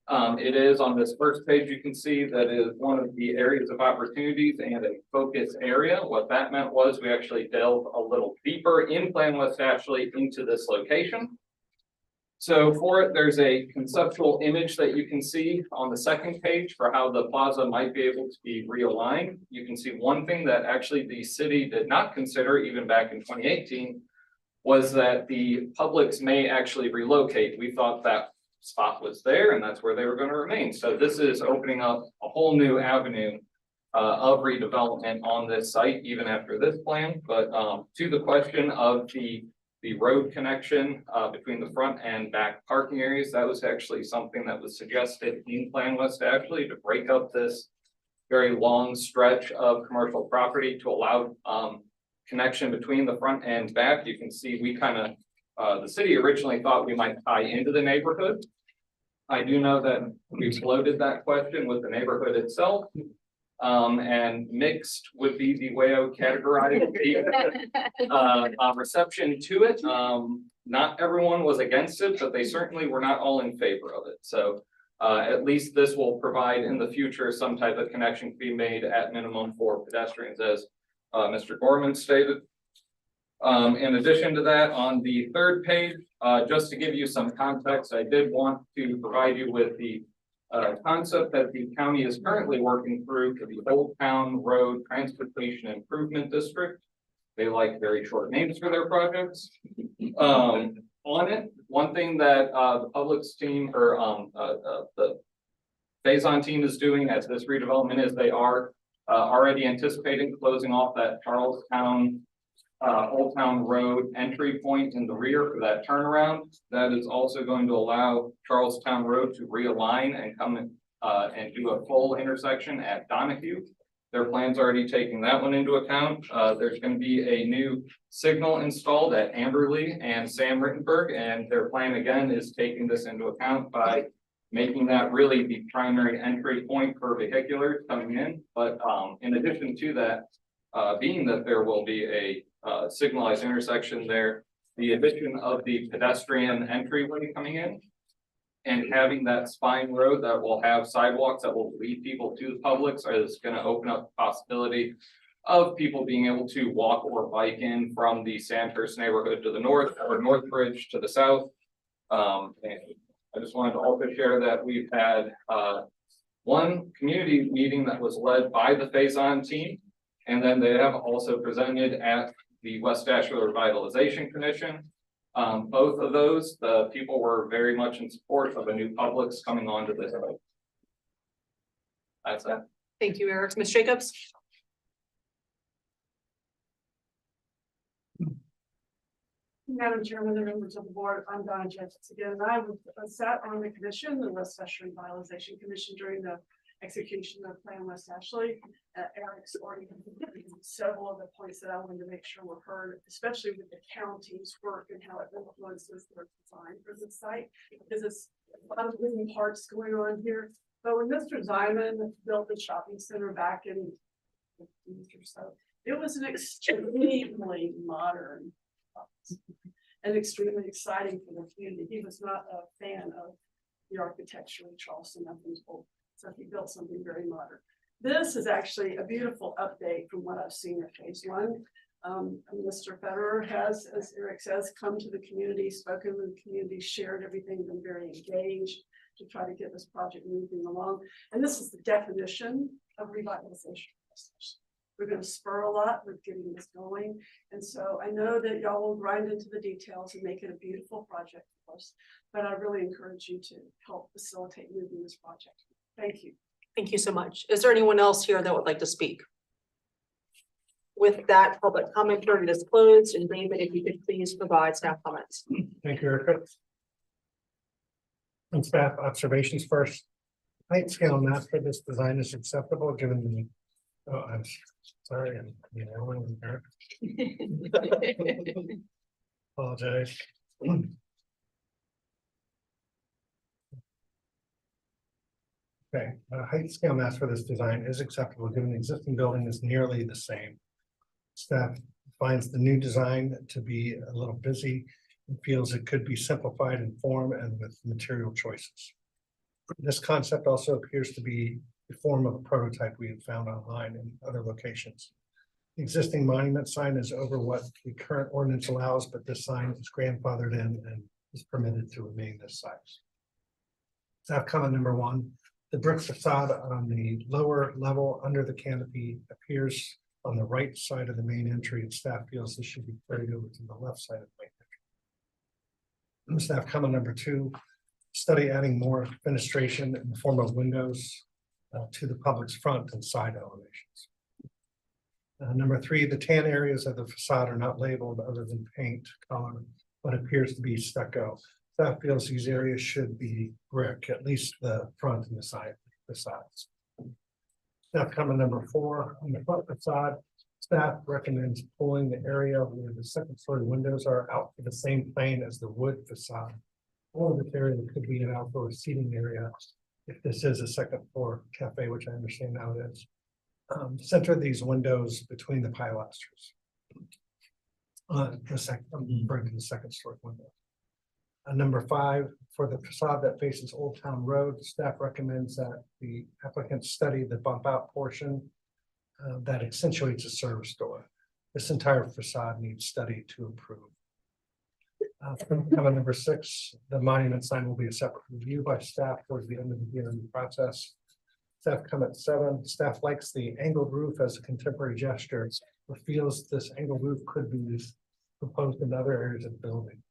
K: It is on this first page, you can see that is one of the areas of opportunities and a focus area. What that meant was we actually delved a little deeper in Plan West Ashley into this location. So for it, there's a conceptual image that you can see on the second page for how the plaza might be able to be realigned. You can see one thing that actually the city did not consider even back in 2018 was that the Publix may actually relocate. We thought that spot was there and that's where they were going to remain. So this is opening up a whole new avenue of redevelopment on this site, even after this plan. But to the question of the road connection between the front and back parking areas, that was actually something that was suggested in Plan West Ashley to break up this very long stretch of commercial property to allow connection between the front and back. You can see we kind of, the city originally thought we might tie into the neighborhood. I do know that we floated that question with the neighborhood itself. And mixed would be the way I would categorize the reception to it. Not everyone was against it, but they certainly were not all in favor of it. So at least this will provide in the future some type of connection to be made at minimum for pedestrians, as Mr. Gorman stated. In addition to that, on the third page, just to give you some context, I did want to provide you with the concept that the county is currently working through for the Old Town Road Transportation Improvement District. They like very short names for their projects. On it, one thing that the Publix team or the Phase-on team is doing as this redevelopment is they are already anticipating closing off that Charlestown Old Town Road entry point in the rear for that turnaround. That is also going to allow Charlestown Road to realign and come in, and do a full intersection at Donahue. Their plan's already taking that one into account. There's going to be a new signal installed at Amberley and Sam Rittenberg, and their plan again is taking this into account by making that really the primary entry point for vehiculars coming in. But in addition to that, being that there will be a signalized intersection there, the addition of the pedestrian entryway coming in and having that spine road that will have sidewalks that will lead people to the Publix is going to open up the possibility of people being able to walk or bike in from the Sandhurst neighborhood to the north or Northbridge to the south. And I just wanted to also share that we've had one community meeting that was led by the Phase-on team. And then they have also presented at the West Ashley Revitalization Commission. Both of those, the people were very much in support of a new Publix coming onto this site. That's it.
A: Thank you, Eric. Ms. Jacobs?
G: Madam Chairman and members of the board, I'm Donna Jeffs again, and I sat on the commission, the West Ashley Revitalization Commission, during the execution of Plan West Ashley. Eric's already covered several of the points that I wanted to make sure were heard, especially with the county's work and how it influences their design for the site, because it's a lot of moving parts going on here. But when Mr. Ziman built the shopping center back in the 50s or so, it was an extremely modern and extremely exciting for the community. He was not a fan of the architecture of Charleston, so he built something very modern. This is actually a beautiful update from what I've seen at phase one. Mr. Federer has, as Eric says, come to the community, spoken with the community, shared everything, been very engaged to try to get this project moving along. And this is the definition of revitalization. We're going to spur a lot with getting this going. And so I know that y'all will grind into the details and make it a beautiful project for us, but I really encourage you to help facilitate moving this project. Thank you.
A: Thank you so much. Is there anyone else here that would like to speak? With that, public comment period is closed, and David, if you could please provide staff comments.
B: Thank you, Erica. And staff observations first. Height scale map for this design is acceptable given the, oh, I'm sorry, I'm, you know, apologize. Okay, height scale mass for this design is acceptable given the existing building is nearly the same. Staff finds the new design to be a little busy and feels it could be simplified in form and with material choices. This concept also appears to be the form of a prototype we have found online in other locations. The existing monument sign is over what the current ordinance allows, but this sign is grandfathered in and is permitted to remain this size. Staff comment number one, the brick facade on the lower level under the canopy appears on the right side of the main entry, and staff feels this should be carried over to the left side of the main entry. Staff comment number two, study adding more fenestration in the form of windows to the public's front and side elevations. Number three, the tan areas of the facade are not labeled other than paint color, but appears to be stucco. Staff feels these areas should be brick, at least the front and the side facades. Staff comment number four, on the front facade, staff recommends pulling the area where the second story windows are out to the same plane as the wood facade. All of this area could be an outdoor seating area if this is a second floor cafe, which I understand now it is. Center these windows between the pilasters. The second story window. Number five, for the facade that faces Old Town Road, staff recommends that the applicant study the bump out portion that accentuates a service door. This entire facade needs study to improve. Comment number six, the monument sign will be a separate review by staff towards the end of the DRB process. Staff comment seven, staff likes the angled roof as a contemporary gesture, but feels this angled roof could be proposed in other areas of the building.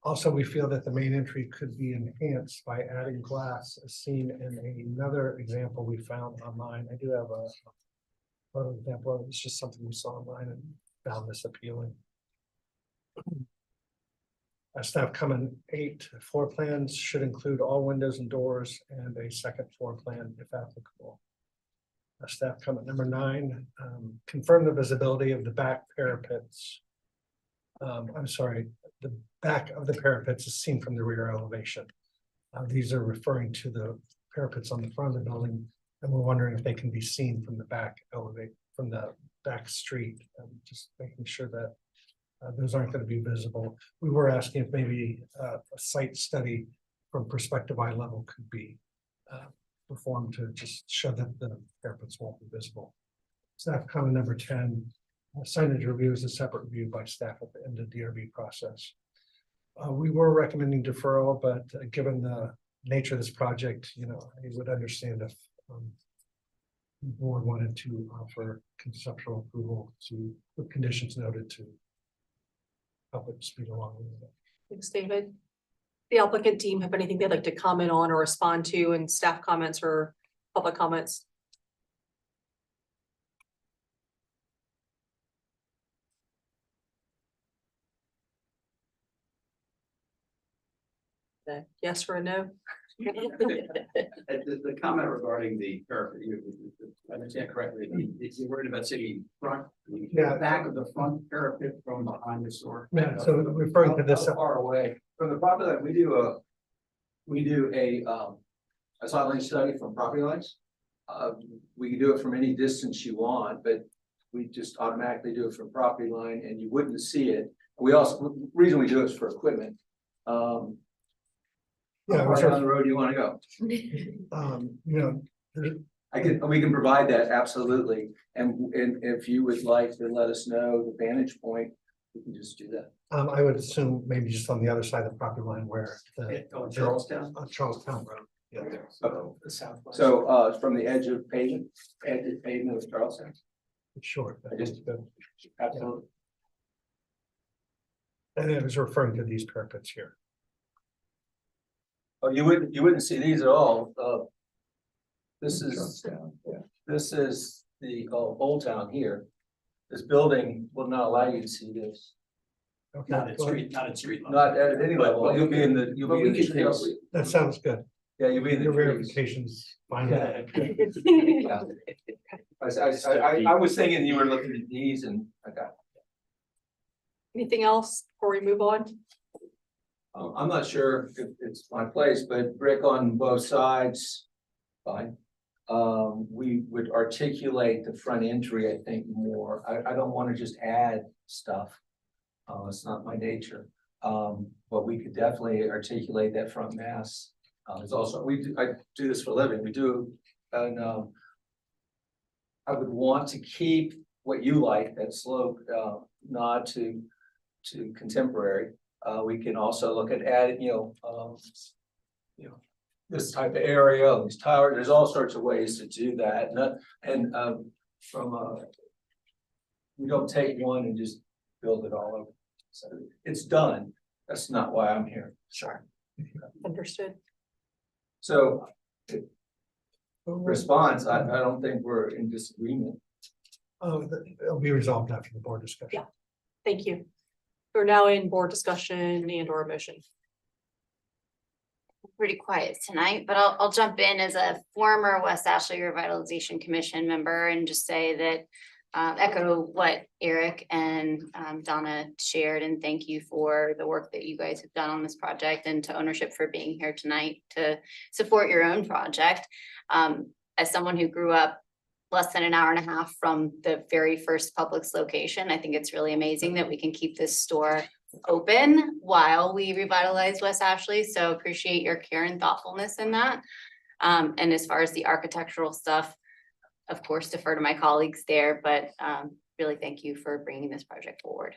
B: Also, we feel that the main entry could be enhanced by adding glass as seen in another example we found online. I do have a photo example of it. It's just something we saw online and found this appealing. Staff comment 8, floor plans should include all windows and doors and a second floor plan if applicable. Staff comment number 9, confirm the visibility of the back parapets. I'm sorry, the back of the parapets is seen from the rear elevation. These are referring to the parapets on the front of the building, and we're wondering if they can be seen from the back from the back street, just making sure that those aren't going to be visible. We were asking if maybe a site study from perspective eye level could be performed to just show that the parapets won't be visible. Staff comment number 10, signage review is a separate review by staff at the end of the DRB process. We were recommending deferral, but given the nature of this project, you know, I would understand if the board wanted to offer conceptual approval to with conditions noted to help it speed along.
A: Thanks, David. The applicant team have anything they'd like to comment on or respond to in staff comments or public comments? Yes or a no?
O: The comment regarding the parapet, I understand correctly, you're worried about city front,
B: Yeah.
O: back of the front parapet from behind the store.
B: Yeah, so referring to this,
N: How far away from the property line, we do a sight study from property lines. We can do it from any distance you want, but we just automatically do it from property line and you wouldn't see it. We also, reason we do it is for equipment.
B: Yeah,
N: How far down the road you wanna go?
B: you know,
N: We can provide that, absolutely, and if you would like to let us know the vantage point, we can just do that.
B: I would assume maybe just on the other side of the property line where
N: On Charlestown?
B: on Charlestown Road. Yeah.
N: Okay.
H: The southwest.
N: So, from the edge of pavement of Charlestown?
B: It's short. but
N: Just- Absolutely.
B: And it was referring to these parapets here.
N: Oh, you wouldn't see these at all, this is the Old Town here. This building will not allow you to see this,
B: Okay,
O: Not at
B: well,
O: street, not at street. level.
N: not at any level, you'll be in the, you'll be in the trees.
B: that sounds good.
N: Yeah, you'll be in
B: Your
N: the trees.
B: verifications, fine.
N: Yeah. Yeah. I was thinking you were looking at these and, okay.
A: Anything else before we move on?
N: I'm not sure if it's my place, but brick on both sides, fine. We would articulate the front entry, I think, more. I don't want to just add stuff. It's not my nature. But we could definitely articulate that front mass. It's also, I do this for a living, we do, and I would want to keep what you like, that slope, nod to contemporary. We can also look at adding, this type of area, these towers, there's all sorts of ways to do that, we don't take one and just build it all over. So it's done, that's not why I'm here. Sure.
A: Understood.
N: So response, I don't think we're in disagreement.
B: It'll be resolved after the board discussion.
A: Yeah. Thank you. We're now in board discussion and or motion.
L: Pretty quiet tonight, but I'll jump in as a former West Ashley Revitalization Commission member and just say that echo what Eric and Donna shared, and thank you for the work that you guys have done on this project, and to ownership for being here tonight to support your own project. As someone who grew up less than an hour and a half from the very first Publix location, I think it's really amazing that we can keep this store open while we revitalize West Ashley. So appreciate your care and thoughtfulness in that. And as far as the architectural stuff, of course, defer to my colleagues there, but really thank you for bringing this project forward.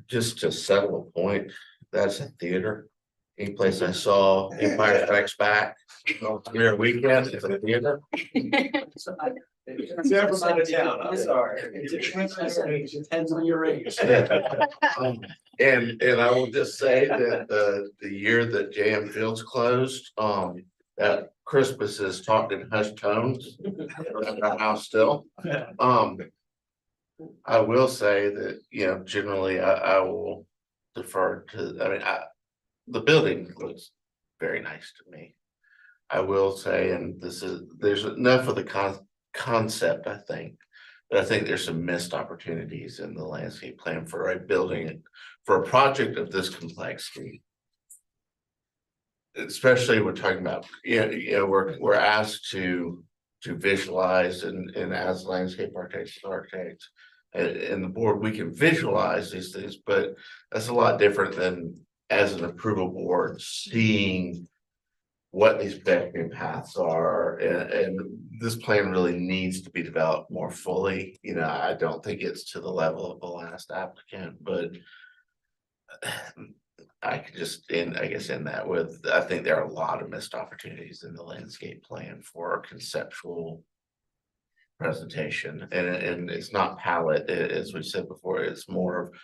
F: Just to settle a point, that's a theater. Any place I saw Empire Strikes Back on every weekend is a theater.
O: It's never out of town, I'm sorry. It depends on your age.
F: And I will just say that the year that JM Fields closed, that Christmas is talked in hushed tones around our house still. I will say that, generally I will defer to, the building looks very nice to me. I will say, and there's enough of the concept, I think. But I think there's some missed opportunities in the landscape plan for a building, for a project of this complexity. Especially we're talking about, we're asked to visualize and as landscape architects, and the board, we can visualize these things, but that's a lot different than as an approval board, seeing what these pedestrian paths are, and this plan really needs to be developed more fully. I don't think it's to the level of the last applicant, but I could just end that with, I think there are a lot of missed opportunities in the landscape plan for conceptual presentation, and it's not palette, as we said before, it's more of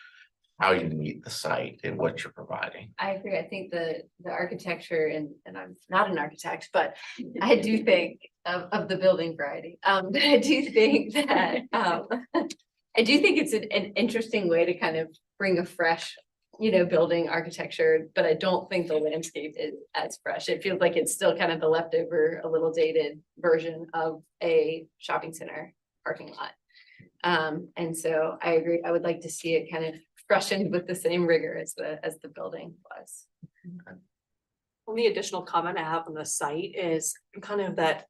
F: how you meet the site and what you're providing.
I: I agree. I think the architecture, and I'm not an architect, but I do think of the building variety. But I do think that I do think it's an interesting way to kind of bring a fresh building architecture, but I don't think the landscape is as fresh. It feels like it's still kind of the leftover, a little dated version of a shopping center parking lot. And so I agree, I would like to see it kind of freshened with the same rigor as the building was.
A: Only additional comment I have on the site is kind of that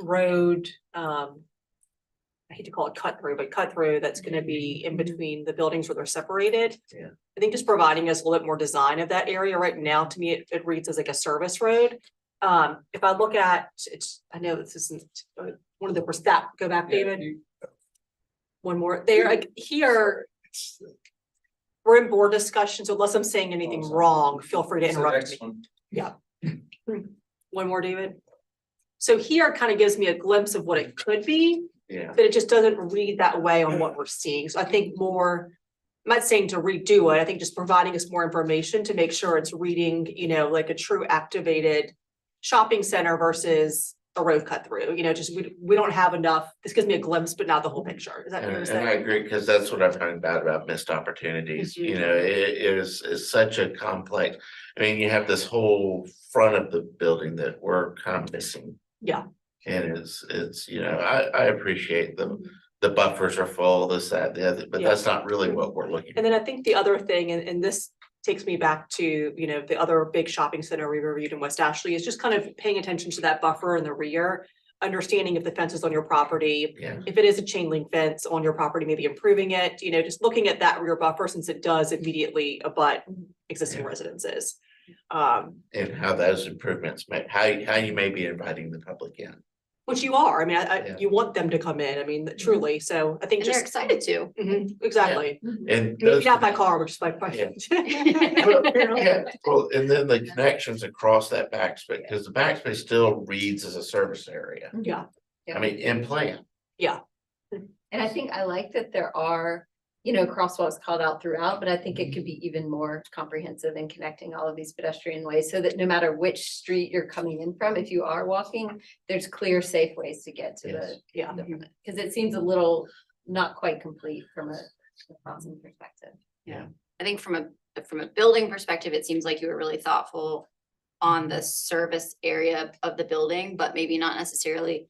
A: road, I hate to call it cut through, but cut through that's gonna be in between the buildings where they're separated.
F: Yeah.
A: I think just providing us a little bit more design of that area right now, to me, it reads as like a service road. If I look at, I know this isn't one of the, go back, David. One more, there, like here. We're in board discussion, so unless I'm saying anything wrong, feel free to interrupt me. Yeah. One more, David. So here kind of gives me a glimpse of what it could be.
F: Yeah.
A: But it just doesn't read that way on what we're seeing. So I think more, I'm not saying to redo it. I think just providing us more information to make sure it's reading, like a true activated shopping center versus a road cut through, just we don't have enough. This gives me a glimpse, but not the whole picture. Is that fair to
F: And I
A: say?
F: agree, because that's what I'm talking about missed opportunities, it is such a complex. I mean, you have this whole front of the building that we're kind of missing.
A: Yeah.
F: And it's, I appreciate the buffers are full, this, that, the other, but that's not really what we're looking
A: And then I think the other thing, and this takes me back to, the other big shopping center we reviewed in West Ashley, is just kind of paying attention to that buffer in the rear, understanding if the fence is on your property.
F: Yeah.
A: If it is a chain link fence on your property, maybe improving it, just looking at that rear buffer, since it does immediately abut existing residences.
F: And how those improvements how you may be inviting the public in.
A: Which you are, I mean,
F: Yeah.
A: you want them to come in, I mean, truly, so I think
L: And they're
A: just.
L: excited to.
A: Mhm, exactly.
F: And
A: Maybe
F: those,
A: not my car, which is my question.
F: yeah, well, and then the connections across that backspace, because the backspace still reads as a service area.
A: Yeah,
F: I mean, in plan.
I: And I think I like that there are, crosswalks called out throughout, but I think it could be even more comprehensive in connecting all of these pedestrian ways, so that no matter which street you're coming in from, if you are walking, there's clear, safe ways to get to
F: Yes.
I: because it seems a little not quite complete from a crossing perspective.
L: I think from a building perspective, it seems like you were really thoughtful on the service area of the building, but maybe not necessarily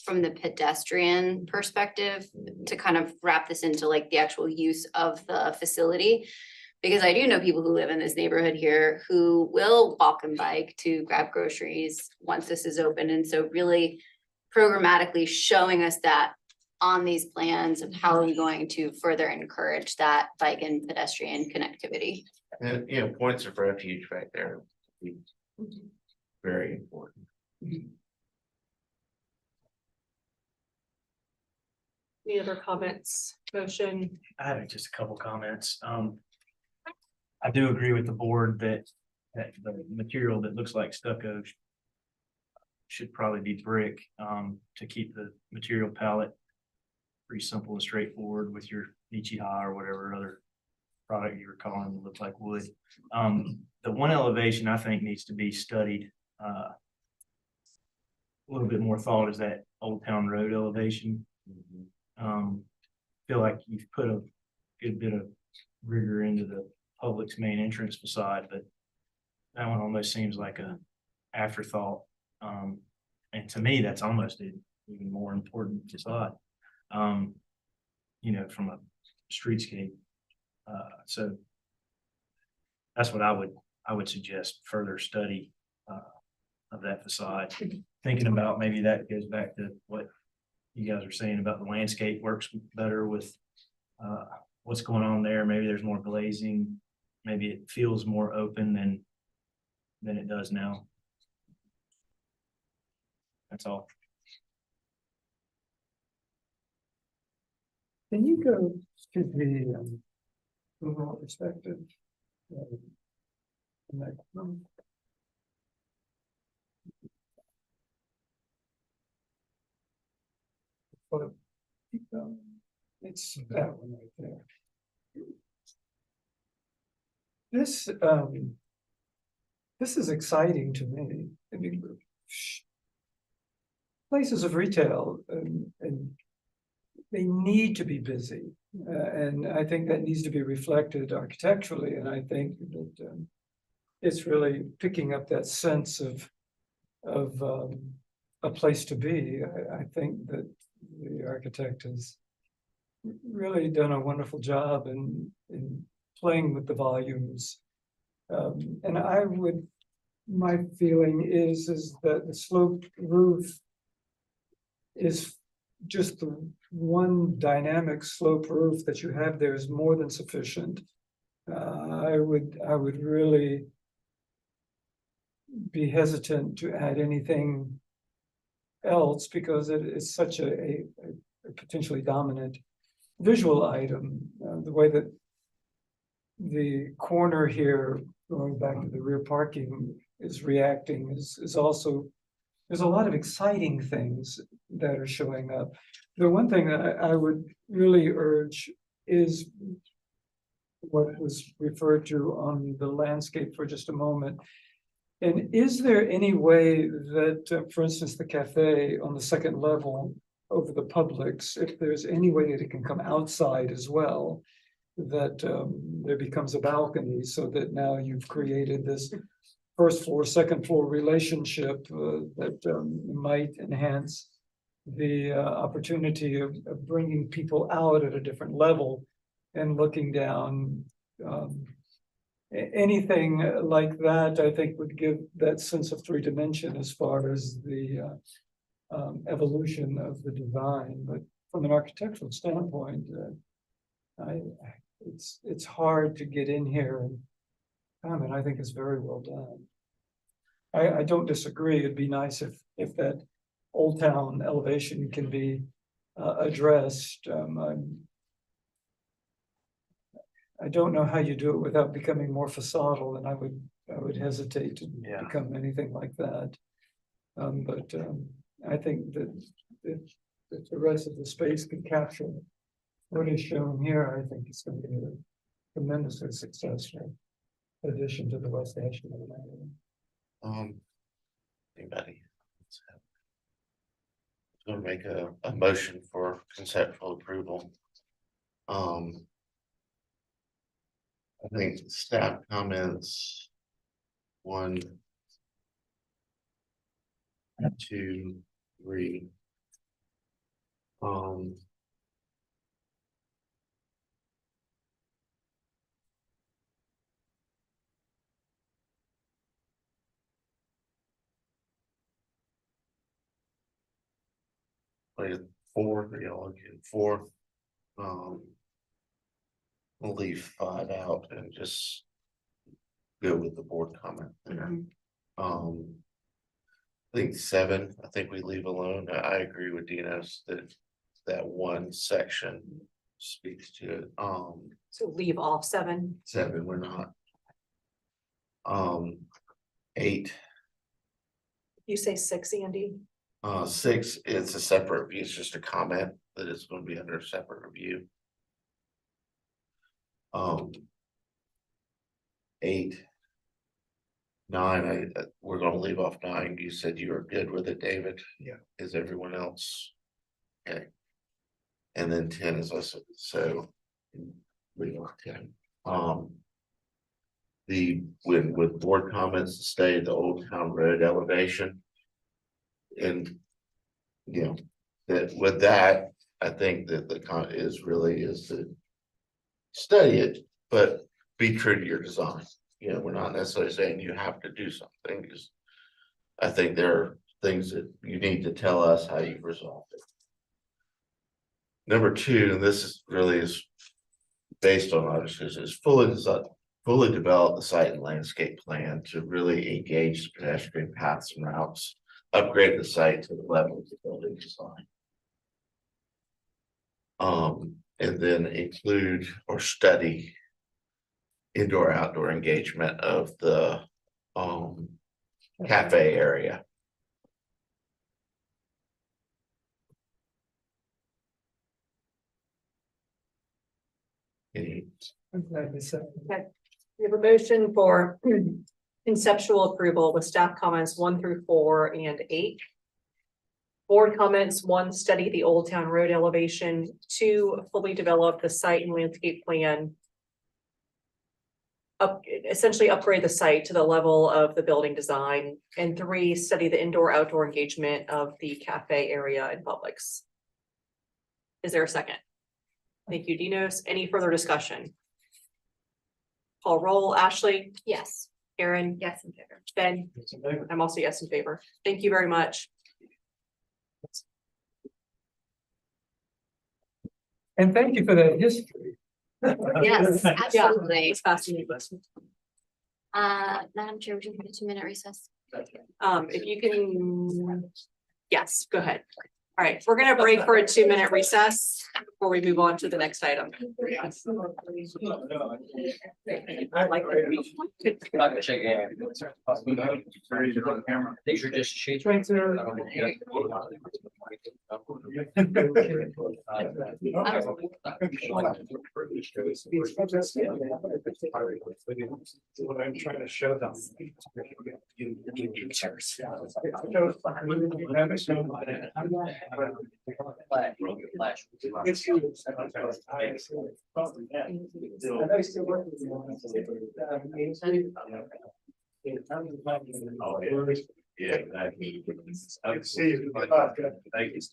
L: from the pedestrian perspective to kind of wrap this into like the actual use of the facility. Because I do know people who live in this neighborhood here who will walk and bike to grab groceries once this is open. And so really programmatically showing us that on these plans of how are we going to further encourage that bike and pedestrian connectivity.
F: And, points of refuge back there. Very important.
A: any other comments, motion?
E: I have just a couple comments. I do agree with the board that the material that looks like stucco should probably be brick, to keep the material palette pretty simple and straightforward with your Nichiha or whatever other product you were calling it, look like wood. The one elevation I think needs to be studied, a little bit more thought is that Old Town Road elevation. Feel like you've put a good bit of rigor into the public's main entrance facade, but that one almost seems like a afterthought. And to me, that's almost an even more important facade, from a streetscape. So that's what I would suggest further study of that facade. Thinking about maybe that goes back to what you guys are saying about the landscape works better with what's going on there. Maybe there's more glazing. Maybe it feels more open than it does now. That's all.
D: Can you go to the overall perspective? It's that one right there. This is exciting to me. I mean, places of retail and they need to be busy. And I think that needs to be reflected architecturally, and I think that it's really picking up that sense of a place to be. I think that the architect has really done a wonderful job in playing with the volumes. And my feeling is that the sloped roof is just the one dynamic slope roof that you have there is more than sufficient. I would really be hesitant to add anything else because it is such a potentially dominant visual item. The way that the corner here, going back to the rear parking, is reacting is also, there's a lot of exciting things that are showing up. The one thing that I would really urge is what was referred to on the landscape for just a moment. And is there any way that, for instance, the cafe on the second level over the Publix, if there's any way that it can come outside as well, that there becomes a balcony so that now you've created this first floor, second floor relationship that might enhance the opportunity of bringing people out at a different level and looking down. Anything like that, I think, would give that sense of three dimension as far as the evolution of the design. But from an architectural standpoint, it's hard to get in here and comment. I think it's very well done. I don't disagree. It'd be nice if that Old Town elevation can be addressed. I don't know how you do it without becoming more facadal, and I would hesitate to become anything like that. But I think that if the rest of the space can capture what is shown here, I think it's going to be a tremendously successful addition to the West Ashland area.
F: Anybody? I'm gonna make a motion for conceptual approval. I think staff comments 1, 2, 3. Like 4, y'all get 4. We'll leave 5 out and just go with the board comment there. I think 7, I think we leave alone. I agree with Dinos that one section speaks to it.
A: So leave off 7.
F: 7, we're not. 8.
A: You say 6, Andy?
F: 6, it's a separate review. It's just a comment that it's going to be under a separate review. 8, 9, we're gonna leave off 9. You said you were good with it, David.
B: Yeah.
F: Is everyone else? Okay. And then 10 is also, so leave off 10. With board comments to stay the Old Town Road elevation. And that with that, I think that the con is to study it, but be true to your design. We're not necessarily saying you have to do something, because I think there are things that you need to tell us how you've resolved it. Number 2, and this is really based on our decision, is fully develop the site and landscape plan to really engage the pedestrian paths and routes, upgrade the site to the level of the building design. And then include or study indoor-outdoor engagement of the cafe area.
D: I'm glad we said that.
A: Okay. We have a motion for conceptual approval with staff comments 1 through 4 and 8. Board comments: 1, study the Old Town Road elevation. 2, fully develop the site and landscape plan. Essentially upgrade the site to the level of the building design. And 3, study the indoor-outdoor engagement of the cafe area and Publix. Is there a second? Thank you, Dinos. Any further discussion? Call roll. Ashley?
I: Yes.
A: Aaron?
I: Yes, in favor.
A: Ben? I'm also yes in favor. Thank you very much.
D: And thank you for that history.
I: Yes, absolutely.
A: It's fascinating.
L: Madam Chair, would you put a 2-minute recess?
A: If you can, yes, go ahead. All right, we're gonna break for a 2-minute recess before we move on to the next item. I like that.
C: Not gonna shake hands. These are just sheets.
A: Right there.
B: What I'm trying to show them.
F: Yeah, exactly.
B: I can see you.
F: Thank you.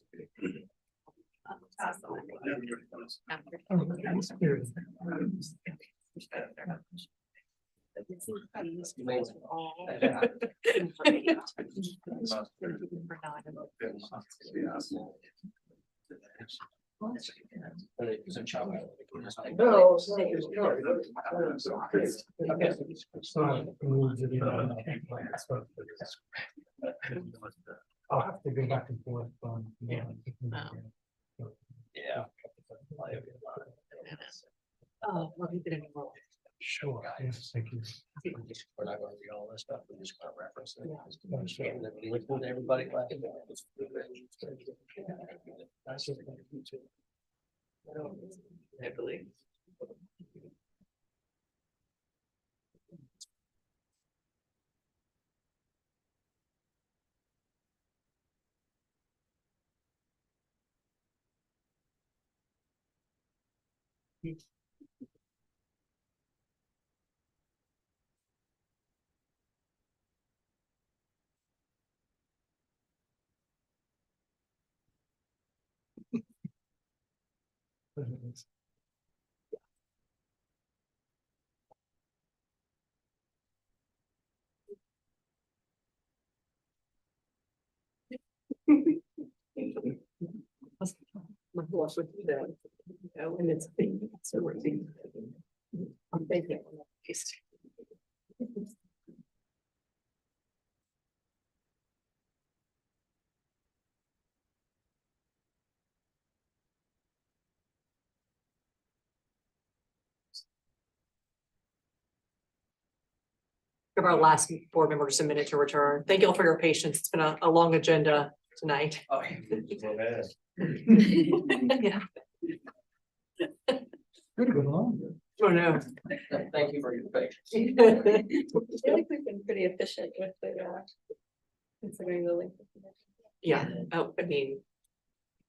B: No, I'll have to go back and forth. Yeah.
A: Oh, well, he didn't roll.
B: Sure, yes, thank you.
E: We're not gonna read all this stuff, we're just gonna reference it. And then we look at everybody.
A: Heavily. My boss would do that, you know, and it's so worthy. I'm thinking. Give our last board member just a minute to return. Thank you all for your patience. It's been a long agenda tonight.
C: Oh,
A: Yeah.
D: Pretty good long.
A: Oh, no.
C: Thank you for your patience.
I: I feel like we've been pretty efficient with the, considering the length of the.
A: Yeah, oh, I mean.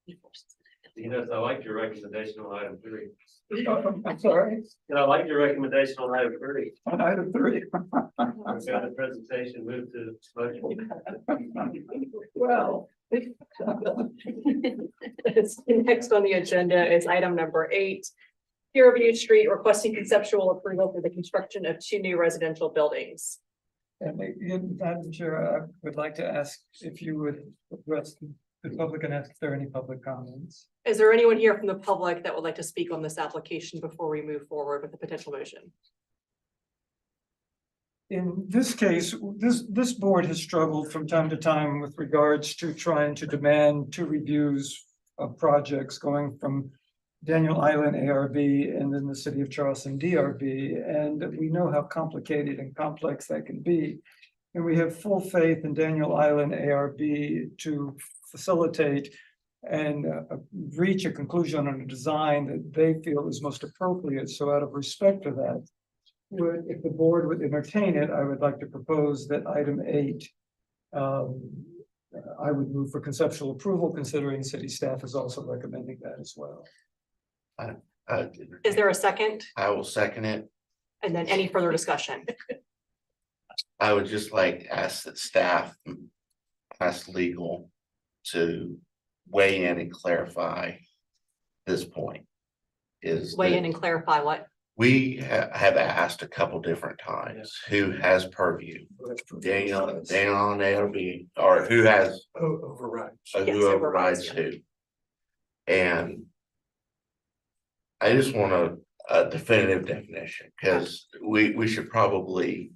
M: You know, I like your recommendation on item 3.
D: I'm sorry,
M: And I like your recommendation on item 3.
D: on item 3.
M: I've got the presentation moved to budget.
D: Well.
A: Next on the agenda is item number 8. Fairview Street requesting conceptual approval for the construction of 2 new residential buildings.
D: And Madam Chair, I would like to ask if you would address the public and ask if there are any public comments.
A: Is there anyone here from the public that would like to speak on this application before we move forward with the potential motion?
D: In this case, this board has struggled from time to time with regards to trying to demand 2 reviews of projects going from Daniel Island ARB and then the city of Charleston DRB. And we know how complicated and complex that can be. And we have full faith in Daniel Island ARB to facilitate and reach a conclusion on a design that they feel is most appropriate. So out of respect for that, if the board would entertain it, I would like to propose that item 8 I would move for conceptual approval, considering city staff is also recommending that as well.
A: Is there a second?
F: I will second it.
A: And then any further discussion?
F: I would just like to ask that staff, ask legal to weigh in and clarify this point. Is
A: Weigh
F: that
A: in and clarify what?
F: we have asked a couple different times who has purview. Daniel on ARB, or who has,
B: Overrides.
A: Yes,
F: who overrides
A: yeah.
F: who. And I just want a definitive definition, because we should probably,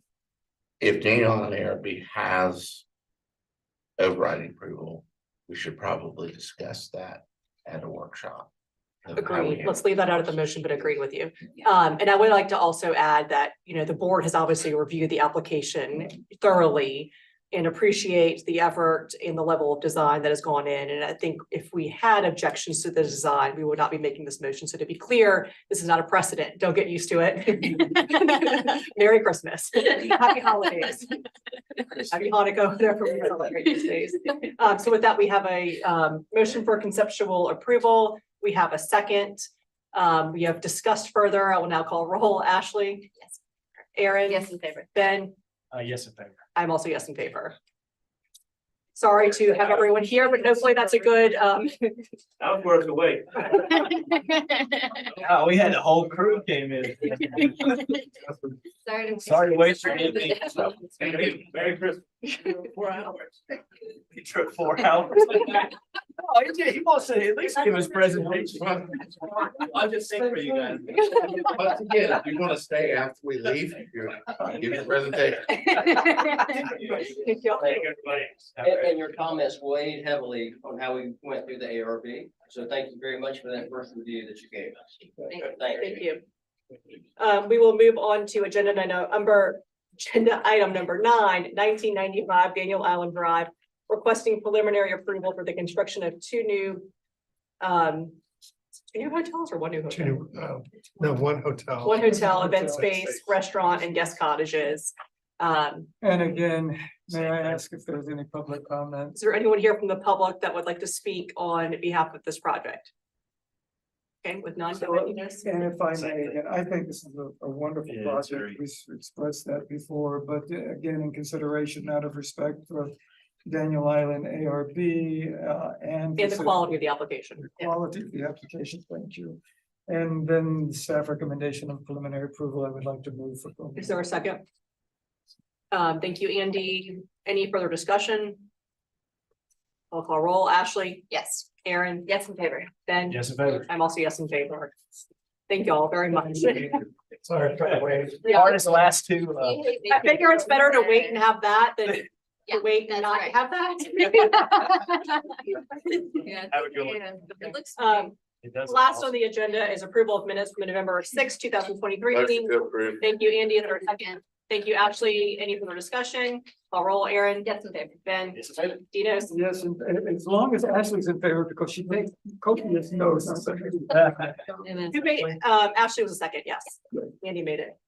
F: if Daniel on ARB has overriding approval, we should probably discuss that at a workshop. of how we
A: Agreed. Let's leave that out of the motion, but agreed with you. And I would like to also add that, you know, the board has obviously reviewed the application thoroughly and appreciates the effort and the level of design that has gone in. And I think if we had objections to the design, we would not be making this motion. So to be clear, this is not a precedent. Don't get used to it. Merry Christmas. Happy holidays. Happy Hanukkah, whatever we celebrate these days. So with that, we have a motion for conceptual approval. We have a second. We have discussed further. I will now call roll. Ashley?
I: Yes.
A: Aaron?
I: Yes, in favor.
A: Ben?
E: Yes, in favor.
A: I'm also yes in favor. Sorry to have everyone here, but hopefully that's a good,
E: That was worth the wait. Oh, we had the whole crew came in. Sorry to waste your evening. Merry Christmas. 4 hours. He took 4 hours. Oh, he wants to at least give his presentation. I'll just sing for you guys.
F: Once again, if you want to stay after we leave, you're give your presentation.
E: Everybody.
Q: And your comments weighed heavily on how we went through the ARB. So thank you very much for that first review that you gave us.
A: thank you. We will move on to agenda item number 9, 1995 Daniel Island Drive, requesting preliminary approval for the construction of two new hotels or one new hotel?
B: No, one hotel.
A: One hotel, event space, restaurant, and guest cottages.
D: And again, may I ask if there's any public
A: Is
D: comments?
A: there anyone here from the public that would like to speak on behalf of this project? Okay, with none.
D: And if I may, again, I think this is a wonderful
E: Yeah, it's
D: project.
E: very-
D: We expressed that before, but again, in consideration out of respect for Daniel Island ARB, and.
A: And the quality of the application.
D: Quality of the application, thank you. And then staff recommendation of preliminary approval, I would like to move for.
A: Is there a second? Thank you, Andy. Any further discussion? I'll call roll. Ashley?
I: Yes.
A: Aaron?
I: Yes, in favor.
A: Ben?
E: Yes, in favor.
A: I'm also yes in favor. Thank you all very much.
B: Sorry for the wait.
E: Hard as the last two.
A: I figure it's better to wait and have that than
I: Yeah,
A: to wait and
I: that's
A: not
I: right.
A: have that.
I: Yeah.
E: Have a good one.
I: It looks.
E: It does.
A: Last on the agenda is approval of minutes from the November 6, 2023 meeting.
F: Motion to approve.
A: Thank you, Andy. Is there a second? Thank you, Ashley. Any further discussion? I'll roll. Aaron?
I: Yes, in favor.
A: Ben?
E: Yes, in favor.
A: Dinos?
D: Yes, and as long as Ashley's in favor, because she makes copious notes.
A: Who made, Ashley was a second, yes. Andy made it.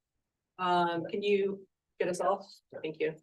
A: Can you get us off? Thank you.